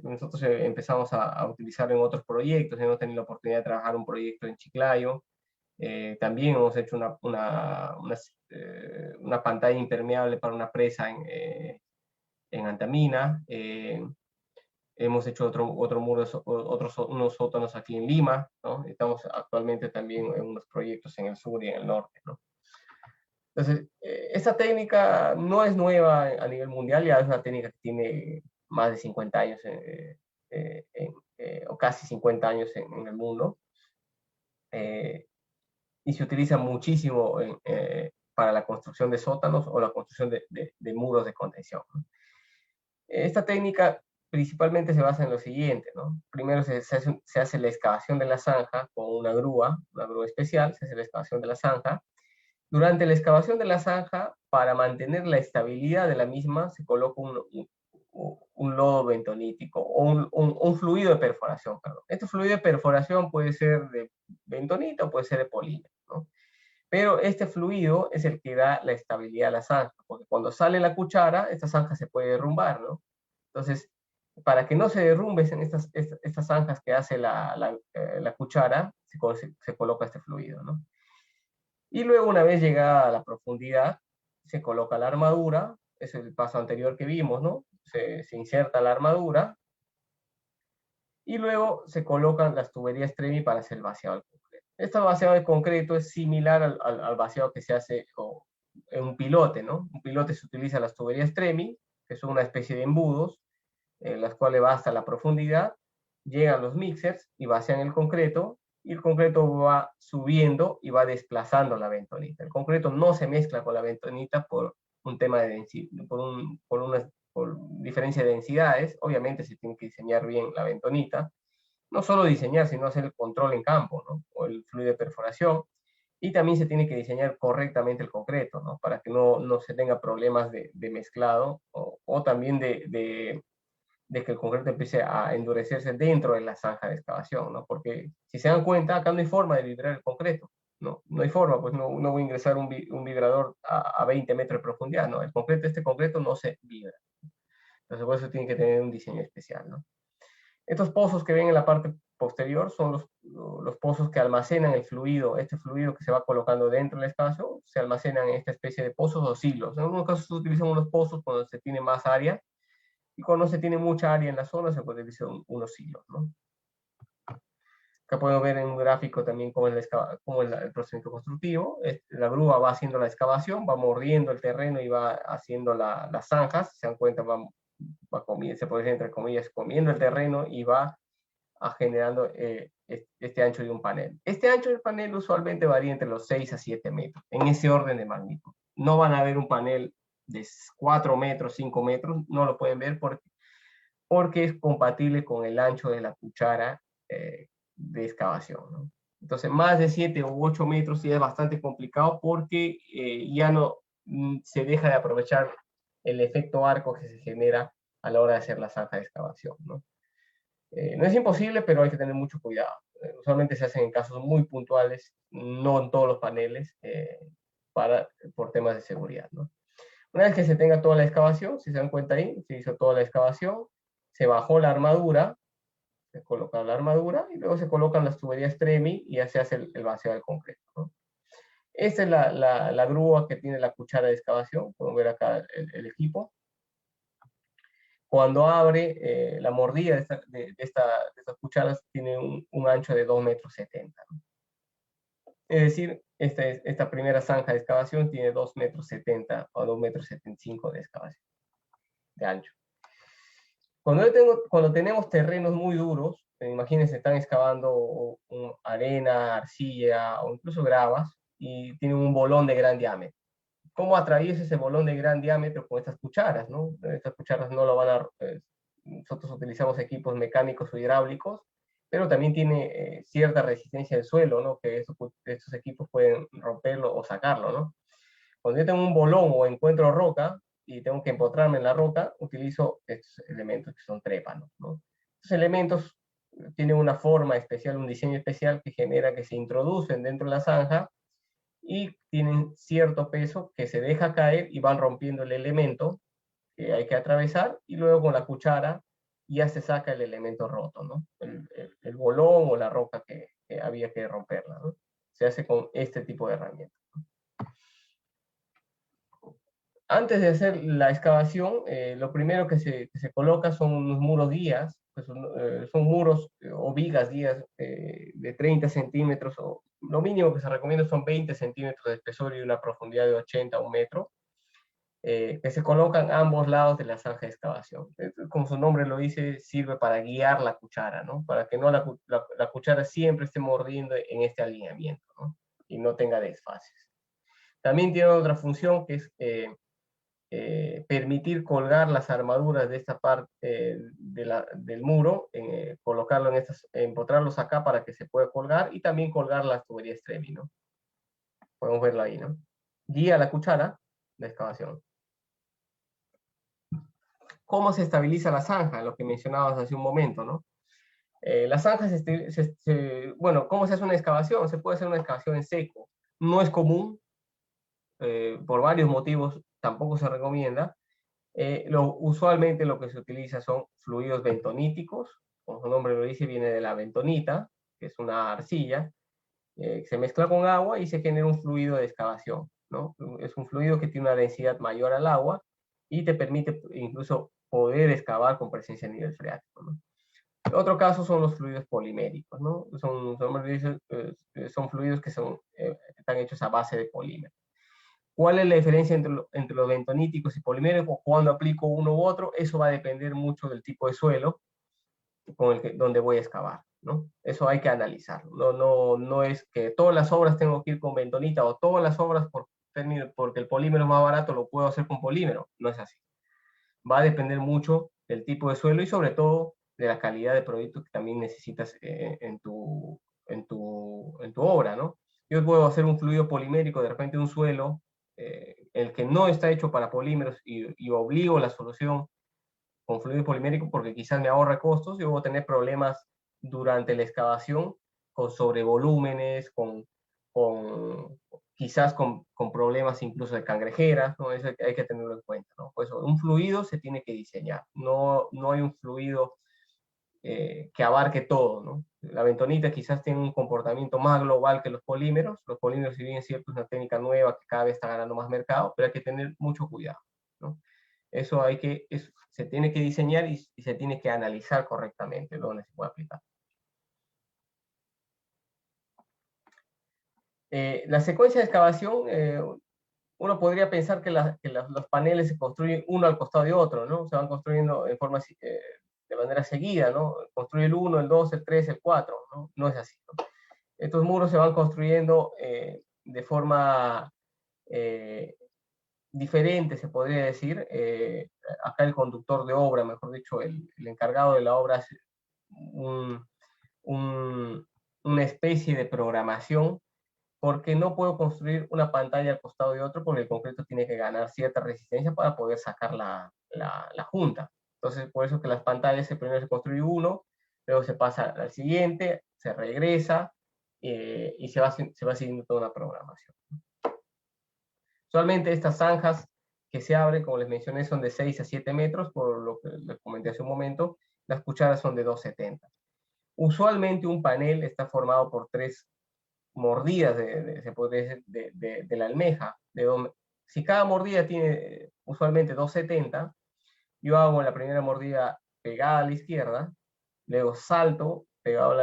nosotros empezamos a utilizarlo en otros proyectos. Hemos tenido la oportunidad de trabajar un proyecto en Chiclayo. También hemos hecho una pantalla impermeable para una presa en Antamina. Hemos hecho otro muro, unos sótanos aquí en Lima, ¿no? Estamos actualmente también en unos proyectos en el sur y en el norte, ¿no? Entonces, esta técnica no es nueva a nivel mundial, ya es una técnica que tiene más de 50 años, o casi 50 años en el mundo, y se utiliza muchísimo para la construcción de sótanos o la construcción de muros de contención, ¿no? Esta técnica principalmente se basa en lo siguiente, ¿no? Primero se hace la excavación de la zanja con una grúa especial, se hace la excavación de la zanja. Durante la excavación de la zanja, para mantener la estabilidad de la misma, se coloca un lodo bentonítico o un fluido de perforación, perdón. Este fluido de perforación puede ser de bentonita o puede ser de polímero, ¿no? Pero este fluido es el que da la estabilidad a la zanja, porque cuando sale la cuchara, esta zanja se puede derrumbar, ¿no? Entonces, para que no se derrumben estas zanjas que hace la cuchara, se coloca este fluido, ¿no? Y luego, una vez llegada a la profundidad, se coloca la armadura, es el paso anterior que vimos, ¿no? Se inserta la armadura, y luego se colocan las tuberías TREMI para hacer el vaciado del concreto. Este vaciado de concreto es similar al vaciado que se hace en un pilote, ¿no? Un pilote se utiliza las tuberías TREMI, que son una especie de embudos, en las cuales va hasta la profundidad, llegan los mixers y vacían el concreto, y el concreto va subiendo y va desplazando la bentonita. El concreto no se mezcla con la bentonita por un tema de densidad, por diferencia de densidades. Obviamente se tiene que diseñar bien la bentonita, no solo diseñar, sino hacer el control en campo, ¿no? O el fluido de perforación, y también se tiene que diseñar correctamente el concreto, ¿no? Para que no se tenga problemas de mezclado o también de que el concreto empiece a endurecerse dentro de la zanja de excavación, ¿no? Porque si se dan cuenta, acá no hay forma de vibrar el concreto, ¿no? No hay forma, pues no voy a ingresar un vibrador a 20 metros de profundidad, ¿no? Este concreto no se vibra. Entonces, por eso tiene que tener un diseño especial, ¿no? Estos pozos que ven en la parte posterior son los pozos que almacenan el fluido, este fluido que se va colocando dentro de la excavación, se almacenan en esta especie de pozos o silos. En algunos casos se utilizan unos pozos cuando se tiene más área, y cuando se tiene mucha área en la zona se puede utilizar unos silos, ¿no? Acá podemos ver en un gráfico también cómo es el procedimiento constructivo. La grúa va haciendo la excavación, va mordiendo el terreno y va haciendo las zanjas. Se dan cuenta, se puede decir entre comillas, comiendo el terreno y va generando este ancho de un panel. Este ancho del panel usualmente varía entre los 6 a 7 metros, en ese orden de magnitud. No van a ver un panel de 4 metros, 5 metros, no lo pueden ver porque es compatible con el ancho de la cuchara de excavación, ¿no? Entonces, más de 7 u 8 metros sí es bastante complicado porque ya no se deja de aprovechar el efecto arco que se genera a la hora de hacer la zanja de excavación, ¿no? No es imposible, pero hay que tener mucho cuidado. Usualmente se hacen en casos muy puntuales, no en todos los paneles, por temas de seguridad, ¿no? Una vez que se tenga toda la excavación, si se dan cuenta ahí, se hizo toda la excavación, se bajó la armadura, se coloca la armadura y luego se colocan las tuberías TREMI y ya se hace el vacío del concreto, ¿no? Esta es la grúa que tiene la cuchara de excavación, pueden ver acá el equipo. Cuando abre, la mordida de estas cucharas tiene un ancho de 2,70 m, ¿no? Es decir, esta primera zanja de excavación tiene 2,70 m o 2,75 m de excavación, de ancho. Cuando tenemos terrenos muy duros, imagínense, están excavando arena, arcilla o incluso gravas, y tienen un bolón de gran diámetro. ¿Cómo atraviesa ese bolón de gran diámetro con estas cucharas, ¿no? Estas cucharas no lo van a... nosotros utilizamos equipos mecánicos o hidráulicos, pero también tiene cierta resistencia al suelo, ¿no? Que estos equipos pueden romperlo o sacarlo, ¿no? Cuando yo tengo un bolón o encuentro roca y tengo que empotrarme en la roca, utilizo estos elementos que son trépanos, ¿no? Estos elementos tienen una forma especial, un diseño especial que genera que se introducen dentro de la zanja y tienen cierto peso que se deja caer y van rompiendo el elemento que hay que atravesar, y luego con la cuchara ya se saca el elemento roto, ¿no? El bolón o la roca que había que romperla, ¿no? Se hace con este tipo de herramientas. Antes de hacer la excavación, lo primero que se coloca son unos muros guías, pues son muros o vigas guías de 30 centímetros, o lo mínimo que se recomienda son 20 centímetros de espesor y una profundidad de 80 a 1 metro, que se colocan a ambos lados de la zanja de excavación. Como su nombre lo dice, sirve para guiar la cuchara, ¿no? Para que no la cuchara siempre esté mordiendo en este alineamiento, ¿no? Y no tenga desfases. También tiene otra función que es permitir colgar las armaduras de esta parte del muro, colocarlo empotrarlos acá para que se pueda colgar, y también colgar las tuberías TREMI, ¿no? Podemos verlo ahí, ¿no? Guía la cuchara de excavación. ¿Cómo se estabiliza la zanja? Lo que mencionabas hace un momento, ¿no? La zanja, bueno, ¿cómo se hace una excavación? Se puede hacer una excavación en seco. No es común, por varios motivos tampoco se recomienda. Usualmente lo que se utiliza son fluidos bentoníticos, como su nombre lo dice, viene de la bentonita, que es una arcilla, se mezcla con agua y se genera un fluido de excavación, ¿no? Es un fluido que tiene una densidad mayor al agua y te permite incluso poder excavar con presencia a nivel freático, ¿no? Otro caso son los fluidos poliméricos, ¿no? Son fluidos que están hechos a base de polímero. ¿Cuál es la diferencia entre los bentoníticos y poliméricos? Cuando aplico uno u otro, eso va a depender mucho del tipo de suelo donde voy a excavar, ¿no? Eso hay que analizarlo. No es que todas las obras tengo que ir con bentonita, o todas las obras porque el polímero es más barato lo puedo hacer con polímero. No es así. Va a depender mucho del tipo de suelo y sobre todo de la calidad de producto que también necesitas en tu obra, ¿no? Yo puedo hacer un fluido polimérico, de repente un suelo, el que no está hecho para polímeros, y obligo la solución con fluido polimérico porque quizás me ahorra costos, y voy a tener problemas durante la excavación con sobrevolúmenes, quizás con problemas incluso de cangrejeras, ¿no? Eso hay que tenerlo en cuenta, ¿no? Pues un fluido se tiene que diseñar, no hay un fluido que abarque todo, ¿no? La bentonita quizás tiene un comportamiento más global que los polímeros. Los polímeros, si bien es cierto, es una técnica nueva que cada vez está ganando más mercado, pero hay que tener mucho cuidado, ¿no? Eso se tiene que diseñar y se tiene que analizar correctamente dónde se puede aplicar. La secuencia de excavación, uno podría pensar que los paneles se construyen uno al costado de otro, ¿no? Se van construyendo de manera seguida, ¿no? Construye el 1, el 2, el 3, el 4, ¿no? No es así, ¿no? Estos muros se van construyendo de forma diferente, se podría decir. Acá el conductor de obra, mejor dicho, el encargado de la obra, hace una especie de programación, porque no puedo construir una pantalla al costado de otro, porque el concreto tiene que ganar cierta resistencia para poder sacar la junta. Entonces, por eso que las pantallas primero se construye uno, luego se pasa al siguiente, se regresa, y se va siguiendo toda una programación. Usualmente estas zanjas que se abre, como les mencioné, son de 6 a 7 metros, por lo que les comenté hace un momento. Las cucharas son de 2,70. Usualmente un panel está formado por 3 mordidas, se podría decir, de la almeja. Si cada mordida tiene usualmente 2,70, yo hago la primera mordida pegada a la izquierda, luego salto pegado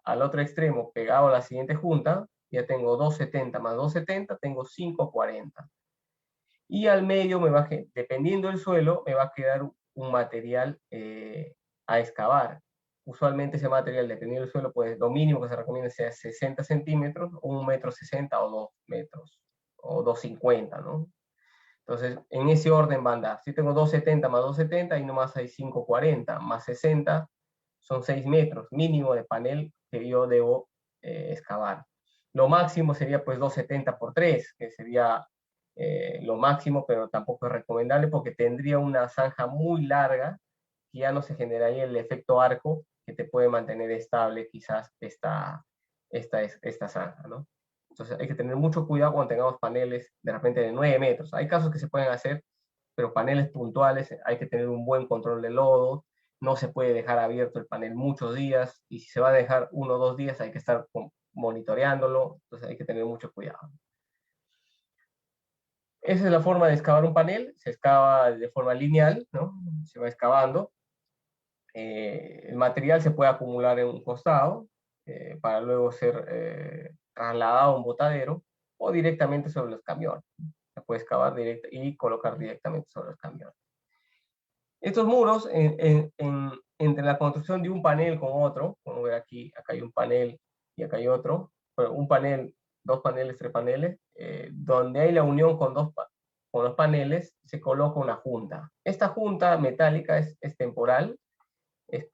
al otro extremo, pegado a la siguiente junta, ya tengo 2,70 más 2,70, tengo 5,40. Y al medio, dependiendo del suelo, me va a quedar un material a excavar. Usualmente ese material, dependiendo del suelo, pues lo mínimo que se recomienda sea 60 centímetros, 1,60 m o 2 metros, o 2,50, ¿no? Entonces, en ese orden van a andar. Si tengo 2,70 más 2,70, ahí nomás hay 5,40 más 60, son 6 metros mínimo de panel que yo debo excavar. Lo máximo sería pues 2,70 por 3, que sería lo máximo, pero tampoco es recomendable porque tendría una zanja muy larga y ya no se generaría el efecto arco que te puede mantener estable quizás esta zanja, ¿no? Entonces hay que tener mucho cuidado cuando tengamos paneles de repente de 9 metros. Hay casos que se pueden hacer, pero paneles puntuales hay que tener un buen control de lodo, no se puede dejar abierto el panel muchos días, y si se va a dejar 1 o 2 días hay que estar monitoreándolo, entonces hay que tener mucho cuidado. Esa es la forma de excavar un panel, se excava de forma lineal, ¿no? Se va excavando. El material se puede acumular en un costado para luego ser trasladado a un botadero o directamente sobre los camiones. Se puede excavar y colocar directamente sobre los camiones. Estos muros, entre la construcción de un panel con otro, como ver aquí, acá hay un panel y acá hay otro, bueno, un panel, 2 paneles, 3 paneles, donde hay la unión con los paneles, se coloca una junta. Esta junta metálica es temporal,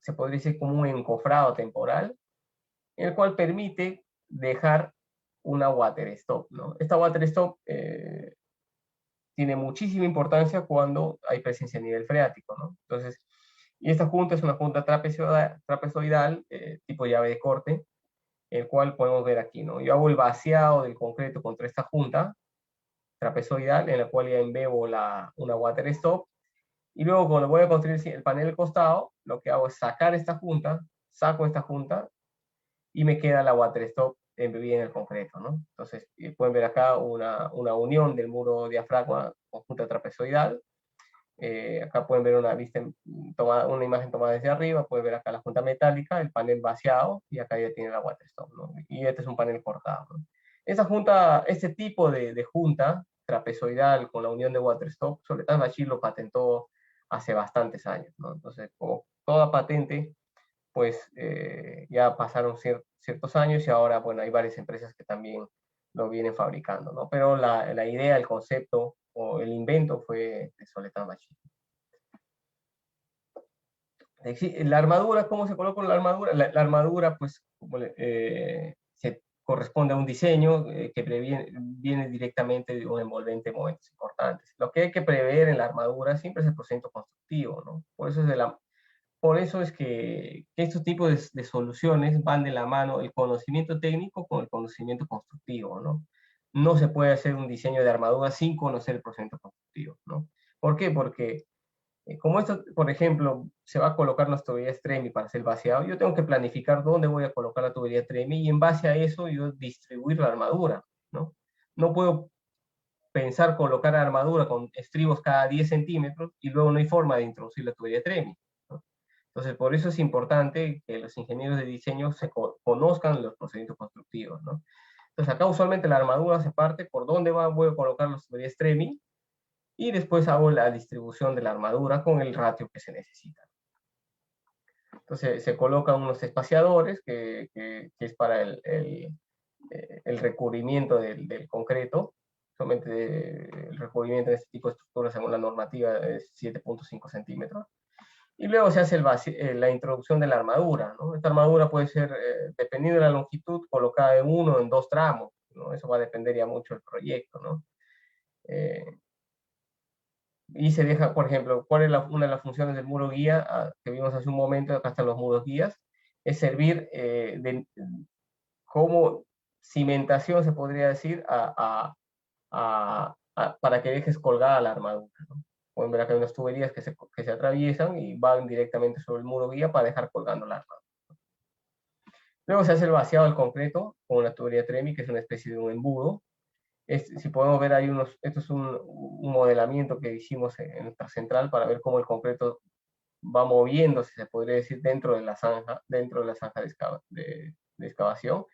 se podría decir como un encofrado temporal, el cual permite dejar una water stop, ¿no? Esta water stop tiene muchísima importancia cuando hay presencia a nivel freático, ¿no? Entonces, y esta junta es una junta trapezoidal tipo llave de corte, el cual podemos ver aquí, ¿no? Yo hago el vaciado del concreto contra esta junta trapezoidal, en la cual ya embebo una water stop, y luego cuando voy a construir el panel del costado, lo que hago es sacar esta junta, saco esta junta, y me queda la water stop embebida en el concreto, ¿no? Entonces, pueden ver acá una unión del muro diafragma con junta trapezoidal. Acá pueden ver una imagen tomada desde arriba, pueden ver acá la junta metálica, el panel vaciado, y acá ya tiene la water stop, ¿no? Y este es un panel cortado, ¿no? Este tipo de junta trapezoidal con la unión de water stop, Soledad Bachir lo patentó hace bastantes años, ¿no? Entonces, como toda patente, pues ya pasaron ciertos años y ahora, bueno, hay varias empresas que también lo vienen fabricando, ¿no? Pero la idea, el concepto o el invento fue de Soledad Bachir. La armadura, ¿cómo se coloca la armadura? La armadura, pues, se corresponde a un diseño que viene directamente de un envolvente de momentos importantes. Lo que hay que prever en la armadura siempre es el procedimiento constructivo, ¿no? Por eso es que estos tipos de soluciones van de la mano el conocimiento técnico con el conocimiento constructivo, ¿no? No se puede hacer un diseño de armadura sin conocer el procedimiento constructivo, ¿no? ¿Por qué? Porque como esto, por ejemplo, se va a colocar las tuberías TREMI para hacer el vaciado, yo tengo que planificar dónde voy a colocar la tubería TREMI y en base a eso yo distribuir la armadura, ¿no? No puedo pensar colocar la armadura con estribos cada 10 centímetros y luego no hay forma de introducir la tubería TREMI, ¿no? Entonces, por eso es importante que los ingenieros de diseño conozcan los procedimientos constructivos, ¿no? Entonces, acá usualmente la armadura se parte por dónde voy a colocar las tuberías TREMI, y después hago la distribución de la armadura con el ratio que se necesita. Entonces se colocan unos espaciadores que es para el recubrimiento del concreto. Solamente el recubrimiento de este tipo de estructuras según la normativa es 7,5 centímetros. Y luego se hace la introducción de la armadura, ¿no? Esta armadura puede ser, dependiendo de la longitud, colocada en 1 o en 2 tramos, ¿no? Eso va a depender ya mucho del proyecto, ¿no? Y se deja, por ejemplo, ¿cuál es una de las funciones del muro guía que vimos hace un momento? Acá están los muros guías. Es servir como cimentación, se podría decir, a para que dejes colgada la armadura, ¿no? Pueden ver acá hay unas tuberías que se atraviesan y van directamente sobre el muro guía para dejar colgando la armadura. Luego se hace el vaciado del concreto con una tubería TREMI, que es una especie de un embudo. Si podemos ver, esto es un modelamiento que hicimos en nuestra central para ver cómo el concreto va moviéndose, se podría decir, dentro de la zanja de excavación.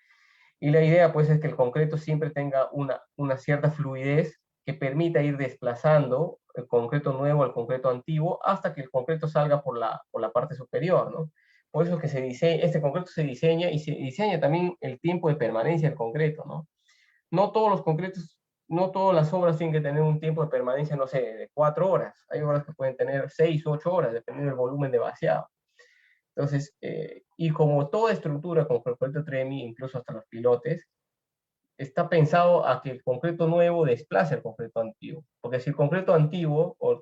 Y la idea, pues, es que el concreto siempre tenga una cierta fluidez que permita ir desplazando el concreto nuevo al concreto antiguo hasta que el concreto salga por la parte superior, ¿no? Por eso es que este concreto se diseña y se diseña también el tiempo de permanencia del concreto, ¿no? No todos los concretos, no todas las obras tienen que tener un tiempo de permanencia, no sé, de 4 horas. Hay obras que pueden tener 6 u 8 horas, dependiendo del volumen de vaciado. Entonces, y como toda estructura con concreto TREMI, incluso hasta los pilotes, está pensado a que el concreto nuevo desplace el concreto antiguo. Porque si el concreto antiguo o el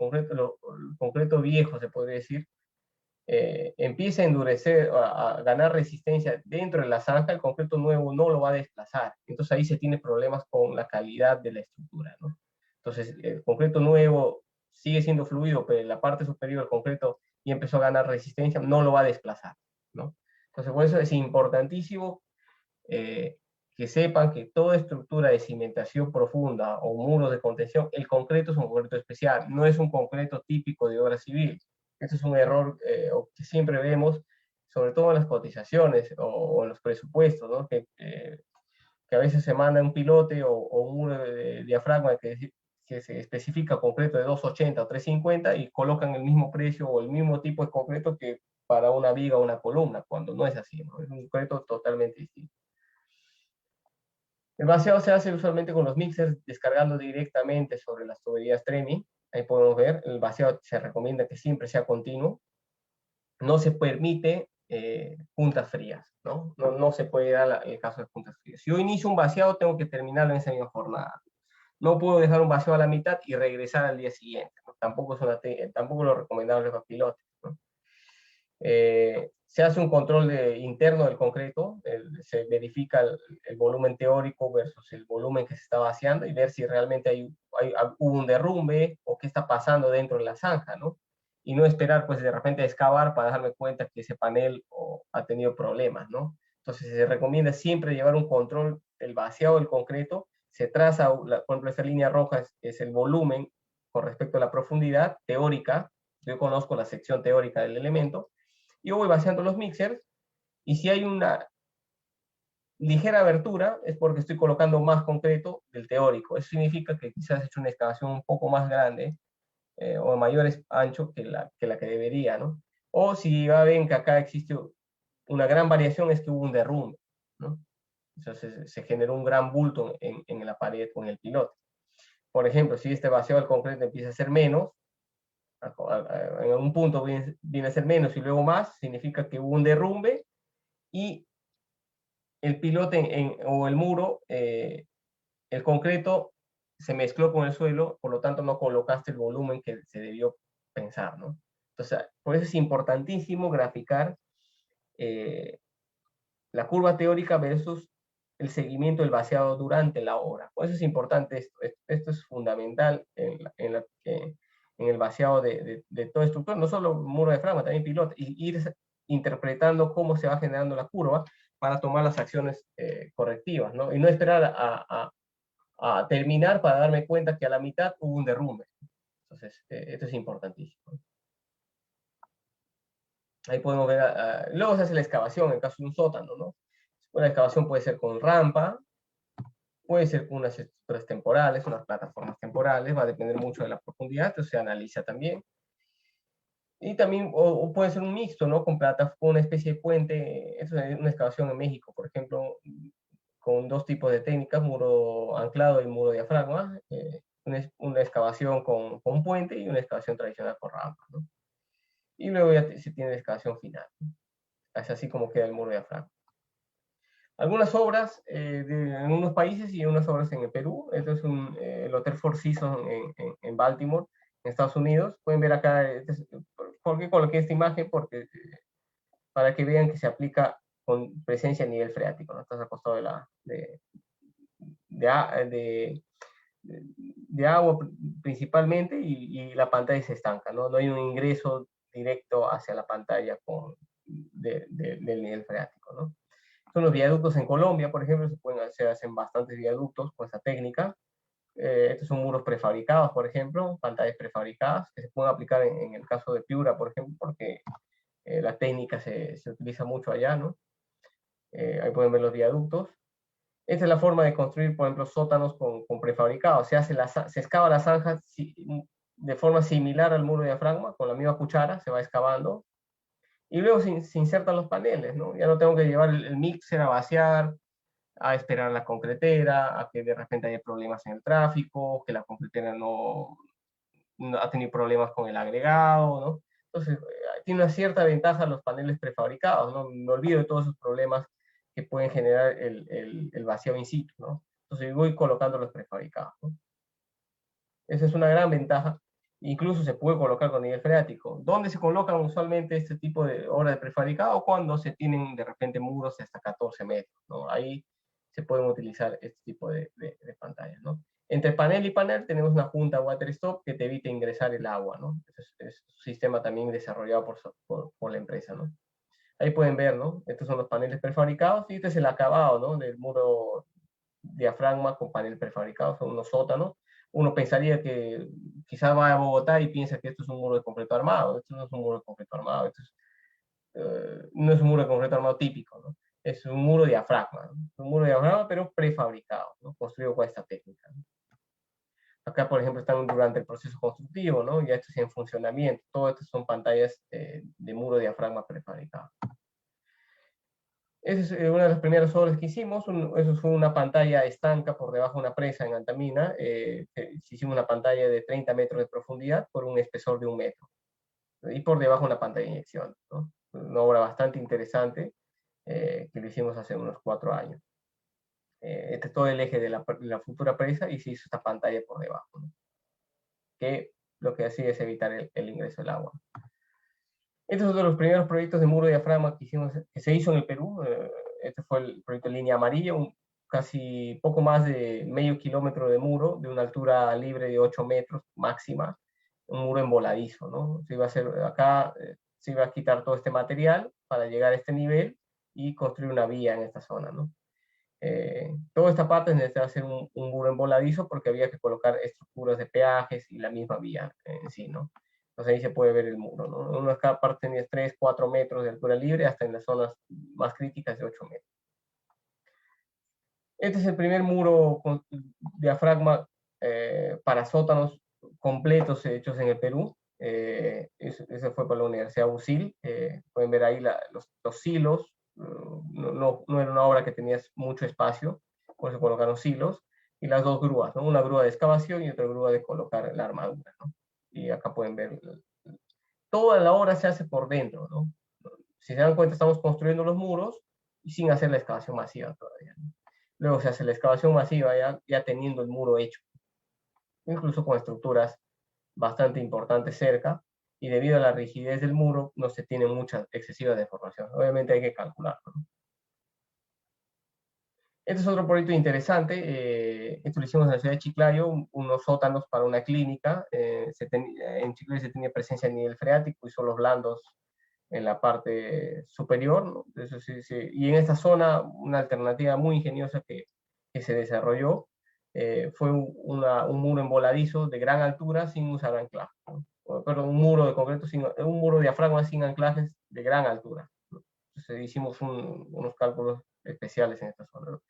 concreto viejo, se podría decir, empieza a endurecer, a ganar resistencia dentro de la zanja, el concreto nuevo no lo va a desplazar. Entonces ahí se tiene problemas con la calidad de la estructura, ¿no? Entonces el concreto nuevo sigue siendo fluido, pero en la parte superior el concreto ya empezó a ganar resistencia, no lo va a desplazar, ¿no? Entonces por eso es importantísimo que sepan que toda estructura de cimentación profunda o muros de contención, el concreto es un concreto especial, no es un concreto típico de obra civil. Este es un error que siempre vemos, sobre todo en las cotizaciones o en los presupuestos, ¿no? Que a veces se manda un pilote o un muro de diafragma que se especifica concreto de 280 o 350 y colocan el mismo precio o el mismo tipo de concreto que para una viga o una columna, cuando no es así, ¿no? Es un concreto totalmente distinto. El vaciado se hace usualmente con los mixers, descargando directamente sobre las tuberías TREMI. Ahí podemos ver, el vaciado se recomienda que siempre sea continuo. No se permite puntas frías, ¿no? No se puede dar el caso de puntas frías. Si yo inicio un vaciado, tengo que terminarlo en esa misma jornada. No puedo dejar un vaciado a la mitad y regresar al día siguiente, ¿no? Tampoco lo recomendable para pilotes, ¿no? Se hace un control interno del concreto, se verifica el volumen teórico versus el volumen que se está vaciando y ver si realmente hubo un derrumbe o qué está pasando dentro de la zanja, ¿no? Y no esperar, pues, de repente excavar para darme cuenta que ese panel ha tenido problemas, ¿no? Entonces, se recomienda siempre llevar un control del vaciado del concreto. Se traza, por ejemplo, esta línea roja es el volumen con respecto a la profundidad teórica. Yo conozco la sección teórica del elemento. Yo voy vaciando los mixers y si hay una ligera abertura es porque estoy colocando más concreto del teórico. Eso significa que quizás he hecho una excavación un poco más grande o de mayor ancho que la que debería, ¿no? O si va ven que acá existe una gran variación es que hubo un derrumbe, ¿no? Entonces se generó un gran bulto en la pared con el pilote. Por ejemplo, si este vaciado del concreto empieza a ser menos, en algún punto viene a ser menos y luego más, significa que hubo un derrumbe y el pilote o el muro, el concreto se mezcló con el suelo, por lo tanto no colocaste el volumen que se debió pensar, ¿no? Entonces, por eso es importantísimo graficar la curva teórica versus el seguimiento del vaciado durante la obra. Por eso es importante esto. Esto es fundamental en el vaciado de toda estructura, no solo muro de fragma, también pilote, y ir interpretando cómo se va generando la curva para tomar las acciones correctivas, ¿no? Y no esperar a terminar para darme cuenta que a la mitad hubo un derrumbe. Entonces, esto es importantísimo. Ahí podemos ver, luego se hace la excavación en el caso de un sótano, ¿no? Una excavación puede ser con rampa, puede ser con unas estructuras temporales, unas plataformas temporales, va a depender mucho de la profundidad, entonces se analiza también. Y también, o puede ser un mixto, ¿no? Con una especie de puente, eso es una excavación en México, por ejemplo, con dos tipos de técnicas, muro anclado y muro diafragma, una excavación con puente y una excavación tradicional con rampa, ¿no? Y luego ya se tiene la excavación final, ¿no? Es así como queda el muro diafragma. Algunas obras en unos países y unas obras en el Perú. Esto es el Hotel Four Seasons en Baltimore, en Estados Unidos. Pueden ver acá, ¿por qué coloqué esta imagen? Porque para que vean que se aplica con presencia a nivel freático, ¿no? Estás al costado de de agua principalmente y la pantalla se estanca, ¿no? No hay un ingreso directo hacia la pantalla del nivel freático, ¿no? Son los viaductos en Colombia, por ejemplo, se hacen bastantes viaductos con esta técnica. Estos son muros prefabricados, por ejemplo, pantallas prefabricadas que se pueden aplicar en el caso de Piura, por ejemplo, porque la técnica se utiliza mucho allá, ¿no? Ahí pueden ver los viaductos. Esta es la forma de construir, por ejemplo, sótanos con prefabricados. Se excava la zanja de forma similar al muro de diafragma, con la misma cuchara, se va excavando, y luego se insertan los paneles, ¿no? Ya no tengo que llevar el mixer a vaciar, a esperar a la concretera, a que de repente haya problemas en el tráfico, que la concretera no ha tenido problemas con el agregado, ¿no? Entonces, tiene una cierta ventaja los paneles prefabricados, ¿no? Me olvido de todos esos problemas que pueden generar el vacío in situ, ¿no? Entonces, voy colocando los prefabricados, ¿no? Esa es una gran ventaja. Incluso se puede colocar con nivel freático. ¿Dónde se colocan usualmente este tipo de obras de prefabricado? Cuando se tienen de repente muros de hasta 14 metros, ¿no? Ahí se pueden utilizar este tipo de pantallas, ¿no? Entre panel y panel tenemos una junta water stop que te evita ingresar el agua, ¿no? Es un sistema también desarrollado por la empresa, ¿no? Ahí pueden ver, ¿no? Estos son los paneles prefabricados y este es el acabado, ¿no? Del muro diafragma con panel prefabricado, son unos sótanos. Uno pensaría que quizás va a Bogotá y piensa que esto es un muro de concreto armado. Esto no es un muro de concreto armado, no es un muro de concreto armado típico, ¿no? Es un muro diafragma, ¿no? Un muro diafragma, pero prefabricado, ¿no? Construido con esta técnica, ¿no? Acá, por ejemplo, están durante el proceso constructivo, ¿no? Ya esto es en funcionamiento. Todo esto son pantallas de muro diafragma prefabricado. Esa es una de las primeras obras que hicimos. Eso fue una pantalla estanca por debajo de una presa en Antamina. Hicimos una pantalla de 30 metros de profundidad por un espesor de 1 metro. Y por debajo una pantalla de inyección, ¿no? Una obra bastante interesante que lo hicimos hace unos 4 años. Este es todo el eje de la futura presa y se hizo esta pantalla por debajo, ¿no? Que lo que hacía es evitar el ingreso del agua. Este es uno de los primeros proyectos de muro de diafragma que se hizo en el Perú. Este fue el proyecto Línea Amarilla, casi poco más de medio kilómetro de muro, de una altura libre de 8 metros máxima, un muro envoladizo, ¿no? Se iba a hacer acá, se iba a quitar todo este material para llegar a este nivel y construir una vía en esta zona, ¿no? Toda esta parte necesitaba hacer un muro envoladizo porque había que colocar estructuras de peajes y la misma vía en sí, ¿no? Entonces ahí se puede ver el muro, ¿no? Una cada parte tenía 3, 4 metros de altura libre, hasta en las zonas más críticas de 8 metros. Este es el primer muro con diafragma para sótanos completos hechos en el Perú. Ese fue para la Universidad USIL. Pueden ver ahí los silos. No era una obra que tenía mucho espacio, por eso colocaron silos. Y las dos grúas, ¿no? Una grúa de excavación y otra grúa de colocar la armadura, ¿no? Y acá pueden ver, toda la obra se hace por dentro, ¿no? Si se dan cuenta, estamos construyendo los muros y sin hacer la excavación masiva todavía, ¿no? Luego se hace la excavación masiva ya teniendo el muro hecho, incluso con estructuras bastante importantes cerca, y debido a la rigidez del muro no se tiene mucha excesiva deformación. Obviamente hay que calcularlo, ¿no? Este es otro proyecto interesante. Esto lo hicimos en la ciudad de Chiclayo, unos sótanos para una clínica. En Chiclayo se tenía presencia a nivel freático y suelos blandos en la parte superior, ¿no? Eso y en esta zona, una alternativa muy ingeniosa que se desarrolló fue un muro envoladizo de gran altura sin usar anclaje, ¿no? Perdón, un muro de concreto, un muro de diafragma sin anclajes de gran altura, ¿no? Entonces hicimos unos cálculos especiales en esta zona, ¿no?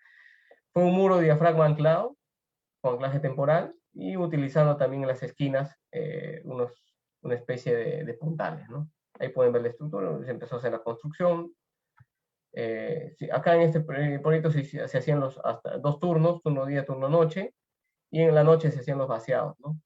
Fue un muro de diafragma anclado con anclaje temporal y utilizando también en las esquinas una especie de puntales, ¿no? Ahí pueden ver la estructura, se empezó a hacer la construcción. Sí, acá en este proyecto se hacían hasta 2 turnos, turno día, turno noche, y en la noche se hacían los vaciados, ¿no?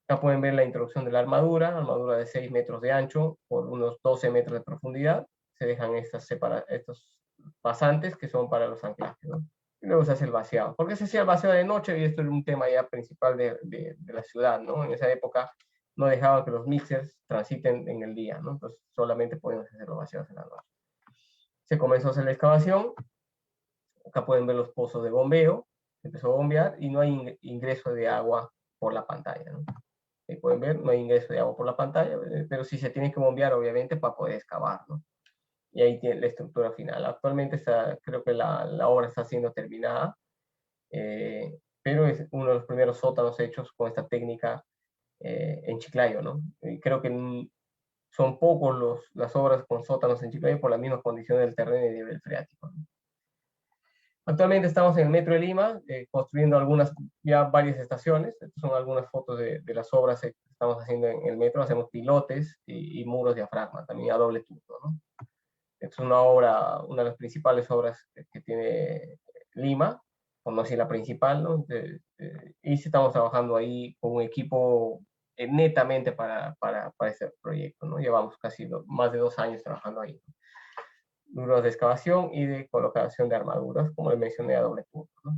Acá pueden ver la introducción de la armadura de 6 metros de ancho por unos 12 metros de profundidad. Se dejan estos pasantes que son para los anclajes, ¿no? Y luego se hace el vaciado. ¿Por qué se hacía el vaciado de noche? Y esto es un tema ya principal de la ciudad, ¿no? En esa época no dejaban que los mixers transiten en el día, ¿no? Entonces solamente podíamos hacer los vaciados en la noche. Se comenzó a hacer la excavación. Acá pueden ver los pozos de bombeo. se empezó a bombear y no hay ingreso de agua por la pantalla, ¿no? Pueden ver, no hay ingreso de agua por la pantalla, pero sí se tiene que bombear, obviamente, para poder excavar, ¿no? Y ahí tiene la estructura final. Actualmente creo que la obra está siendo terminada, pero es uno de los primeros sótanos hechos con esta técnica en Chiclayo, ¿no? Y creo que son pocos las obras con sótanos en Chiclayo por la misma condición del terreno y nivel freático, ¿no? Actualmente estamos en el Metro de Lima, construyendo ya varias estaciones. Estas son algunas fotos de las obras que estamos haciendo en el metro. Hacemos pilotes y muros de diafragma, también a doble turno, ¿no? Es una obra, una de las principales obras que tiene Lima, o no sé, la principal, ¿no? Y estamos trabajando ahí con un equipo netamente para este proyecto, ¿no? Llevamos casi más de 2 años trabajando ahí, ¿no? Muros de excavación y de colocación de armaduras, como les mencioné, a doble turno, ¿no?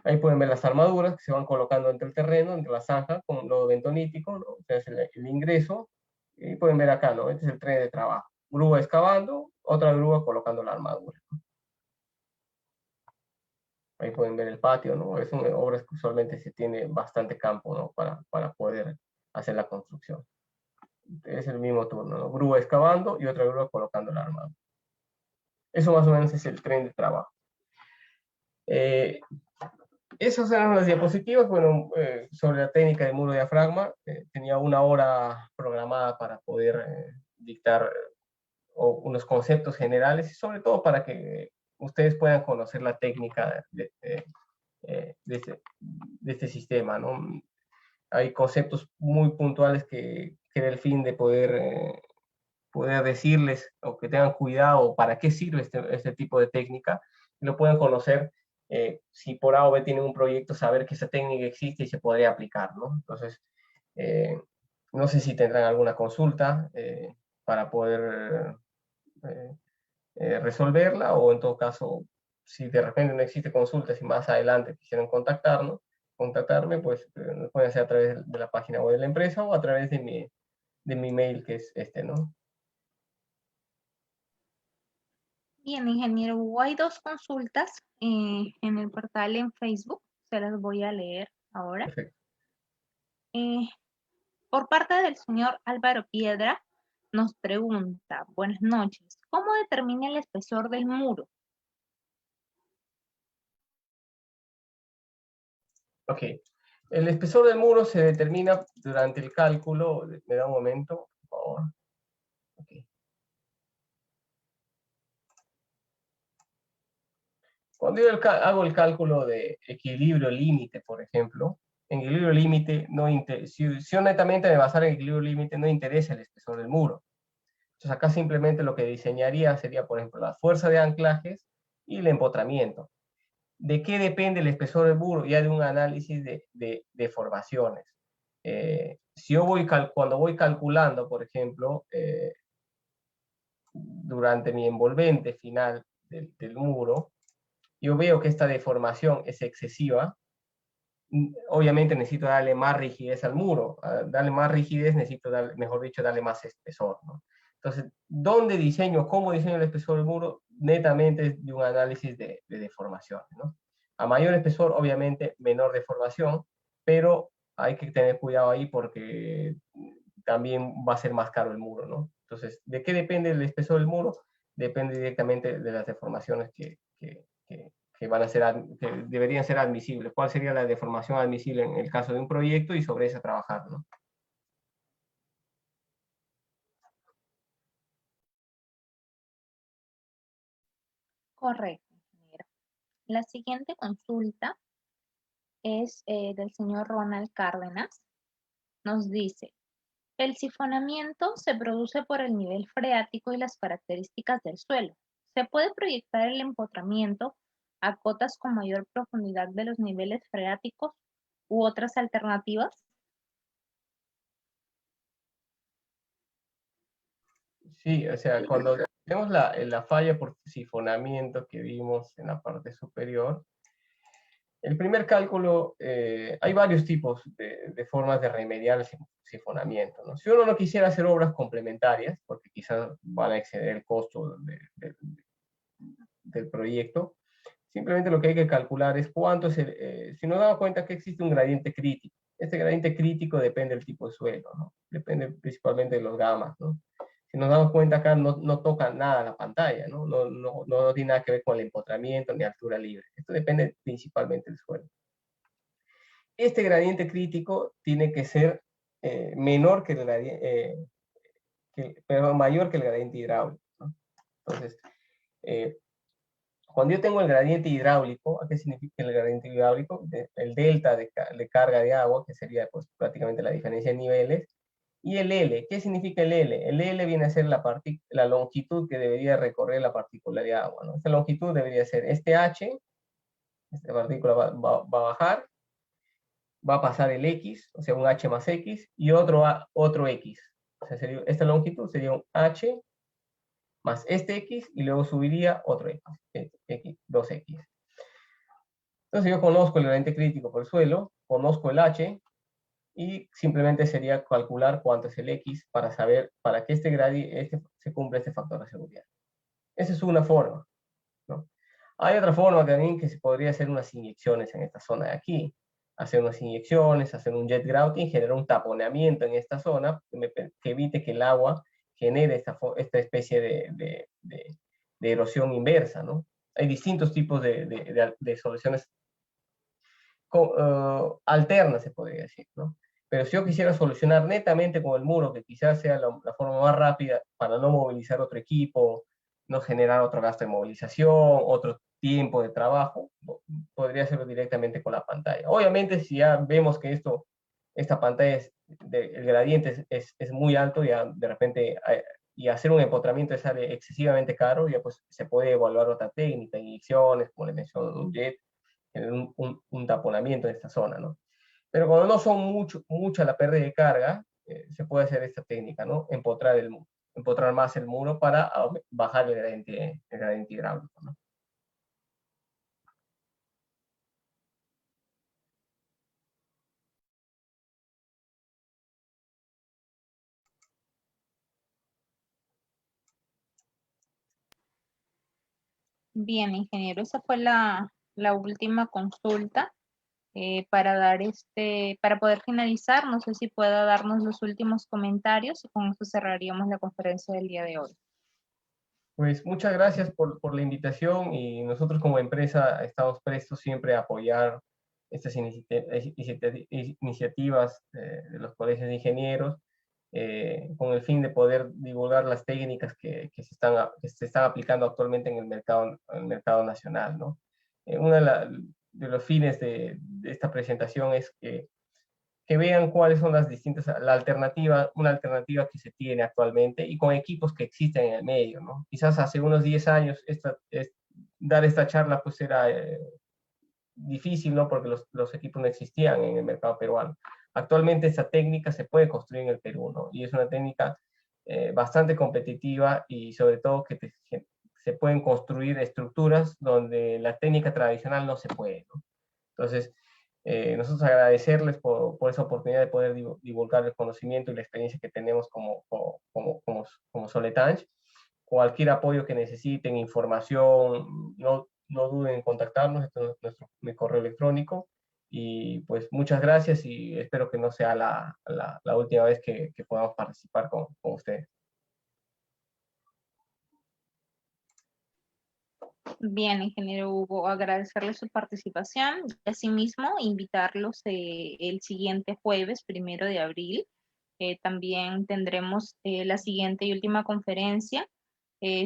Ahí pueden ver las armaduras que se van colocando entre el terreno, entre la zanja, con lodo bentonítico, ¿no? O sea, es el ingreso. Y pueden ver acá, ¿no? Este es el tren de trabajo. Grúa excavando, otra grúa colocando la armadura, ¿no? Ahí pueden ver el patio, ¿no? Es una obra que usualmente se tiene bastante campo, ¿no? Para poder hacer la construcción. Es el mismo turno, ¿no? Grúa excavando y otra grúa colocando la armadura. Eso más o menos es el tren de trabajo. Esas eran las diapositivas, bueno, sobre la técnica de muro diafragma. Tenía una hora programada para poder dictar unos conceptos generales y sobre todo para que ustedes puedan conocer la técnica de este sistema, ¿no? Hay conceptos muy puntuales que era el fin de poder decirles o que tengan cuidado para qué sirve este tipo de técnica y lo pueden conocer. Si por A o B tienen un proyecto, saber que esa técnica existe y se podría aplicar, ¿no? Entonces, eh, no sé si tendrán alguna consulta para poder resolverla, o en todo caso, si de repente no existe consulta, si más adelante quisieran contactarme, pues lo pueden hacer a través de la página web de la empresa o a través de mi mail, que es este, ¿no? Bien, ingeniero, hay dos consultas en el portal en Facebook, se las voy a leer ahora. Perfecto. Por parte del señor Álvaro Piedra, nos pregunta, buenas noches, ¿cómo determina el espesor del muro? Ok. El espesor del muro se determina durante el cálculo. Me da un momento, por favor. Okay. Cuando yo hago el cálculo de equilibrio límite, por ejemplo, en equilibrio límite, si honestamente me basara en equilibrio límite, no interesa el espesor del muro. Entonces acá simplemente lo que diseñaría sería, por ejemplo, la fuerza de anclajes y el empotramiento. ¿De qué depende el espesor del muro? Ya de un análisis de formaciones. Si yo cuando voy calculando, por ejemplo, durante mi envolvente final del muro, yo veo que esta deformación es excesiva. Obviamente necesito darle más rigidez al muro. Darle más rigidez necesito, mejor dicho, darle más espesor, ¿no? Entonces, cómo diseño el espesor del muro? Netamente es de un análisis de deformaciones, ¿no? A mayor espesor, obviamente, menor deformación, pero hay que tener cuidado ahí porque también va a ser más caro el muro, ¿no? Entonces, ¿de qué depende el espesor del muro? Depende directamente de las deformaciones que van a ser, que deberían ser admisibles. ¿Cuál sería la deformación admisible en el caso de un proyecto y sobre esa trabajar, ¿no? Correcto, ingeniero. La siguiente consulta es del señor Ronald Cárdenas. Nos dice, el sifonamiento se produce por el nivel freático y las características del suelo. ¿Se puede proyectar el empotramiento a cotas con mayor profundidad de los niveles freáticos u otras alternativas? Sí, o sea, cuando tenemos la falla por sifonamiento que vimos en la parte superior, el primer cálculo, hay varios tipos de formas de remediar el sifonamiento, ¿no? Si uno no quisiera hacer obras complementarias, porque quizás van a exceder el costo del proyecto, Simplemente lo que hay que calcular es cuánto es si nos damos cuenta que existe un gradiente crítico. Este gradiente crítico depende del tipo de suelo, ¿no? Depende principalmente de los gamas, ¿no? Si nos damos cuenta acá no toca nada la pantalla, ¿no? No tiene nada que ver con el empotramiento ni altura libre. Esto depende principalmente del suelo. Este gradiente crítico tiene que ser menor que el gradiente, pero mayor que el gradiente hidráulico, ¿no? Entonces, cuando yo tengo el gradiente hidráulico, ¿qué significa el gradiente hidráulico? El delta de carga de agua, que sería pues, prácticamente la diferencia de niveles, y el L. ¿Qué significa el L? El L viene a ser la longitud que debería recorrer la partícula de agua, ¿no? Esta longitud debería ser este H, esta partícula va a bajar, va a pasar el X, o sea, un H más X, y otro X. O sea, esta longitud sería un H más este X, y luego subiría otro X, 2X. Entonces yo conozco el gradiente crítico por el suelo, conozco el H, y simplemente sería calcular cuánto es el X para saber, para que se cumpla este factor de seguridad. Esa es una forma, ¿no? Hay otra forma también que se podría hacer unas inyecciones en esta zona de aquí. Hacer unas inyecciones, hacer un jet grouting, generar un taponeamiento en esta zona que evite que el agua genere esta especie de erosión inversa, ¿no? Hay distintos tipos de soluciones alternas, se podría decir, ¿no? Pero si yo quisiera solucionar netamente con el muro, que quizás sea la forma más rápida para no movilizar otro equipo, no generar otro gasto de movilización, otro tiempo de trabajo, podría hacerlo directamente con la pantalla. Obviamente, si ya vemos que esta pantalla, el gradiente es muy alto, ya de repente, y hacer un empotramiento sale excesivamente caro, ya pues se puede evaluar otra técnica, inyecciones, como le mencioné, un jet, un taponamiento en esta zona, ¿no? Pero cuando no son mucha la pérdida de carga, se puede hacer esta técnica, ¿no? Empotrar más el muro para bajar el gradiente hidráulico, ¿no? Bien, ingeniero, esa fue la última consulta. Para poder finalizar, no sé si pueda darnos los últimos comentarios y con eso cerraríamos la conferencia del día de hoy. Pues muchas gracias por la invitación, y nosotros como empresa estamos prestos siempre a apoyar estas iniciativas de los colegios de ingenieros, con el fin de poder divulgar las técnicas que se están aplicando actualmente en el mercado nacional, ¿no? Uno de los fines de esta presentación es que vean cuáles son una alternativa que se tiene actualmente y con equipos que existen en el medio, ¿no? Quizás hace unos 10 años dar esta charla pues era difícil, ¿no? Porque los equipos no existían en el mercado peruano. Actualmente esta técnica se puede construir en el Perú, ¿no? Y es una técnica bastante competitiva, y sobre todo que se pueden construir estructuras donde la técnica tradicional no se puede, ¿no? Entonces, nosotros agradecerles por esa oportunidad de poder divulgar el conocimiento y la experiencia que tenemos como Soletanche. Cualquier apoyo que necesiten, información, no duden en contactarnos. Este es mi correo electrónico. Y pues muchas gracias, y espero que no sea la última vez que podamos participar con ustedes. Bien, ingeniero Hugo, agradecerle su participación y asimismo invitarlos el siguiente jueves, 1 de abril. También tendremos la siguiente y última conferencia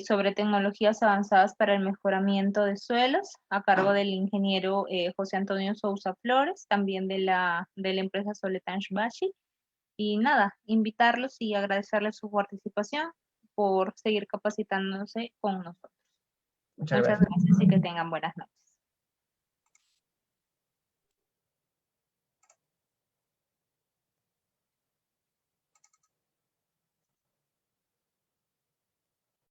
sobre tecnologías avanzadas para el mejoramiento de suelos, a cargo del ingeniero José Antonio Sousa Flores, también de la empresa Soletanche Bashi. Y nada, invitarlos y agradecerles su participación por seguir capacitándose con nosotros. Muchas Muchas gracias. gracias y que tengan buenas noches.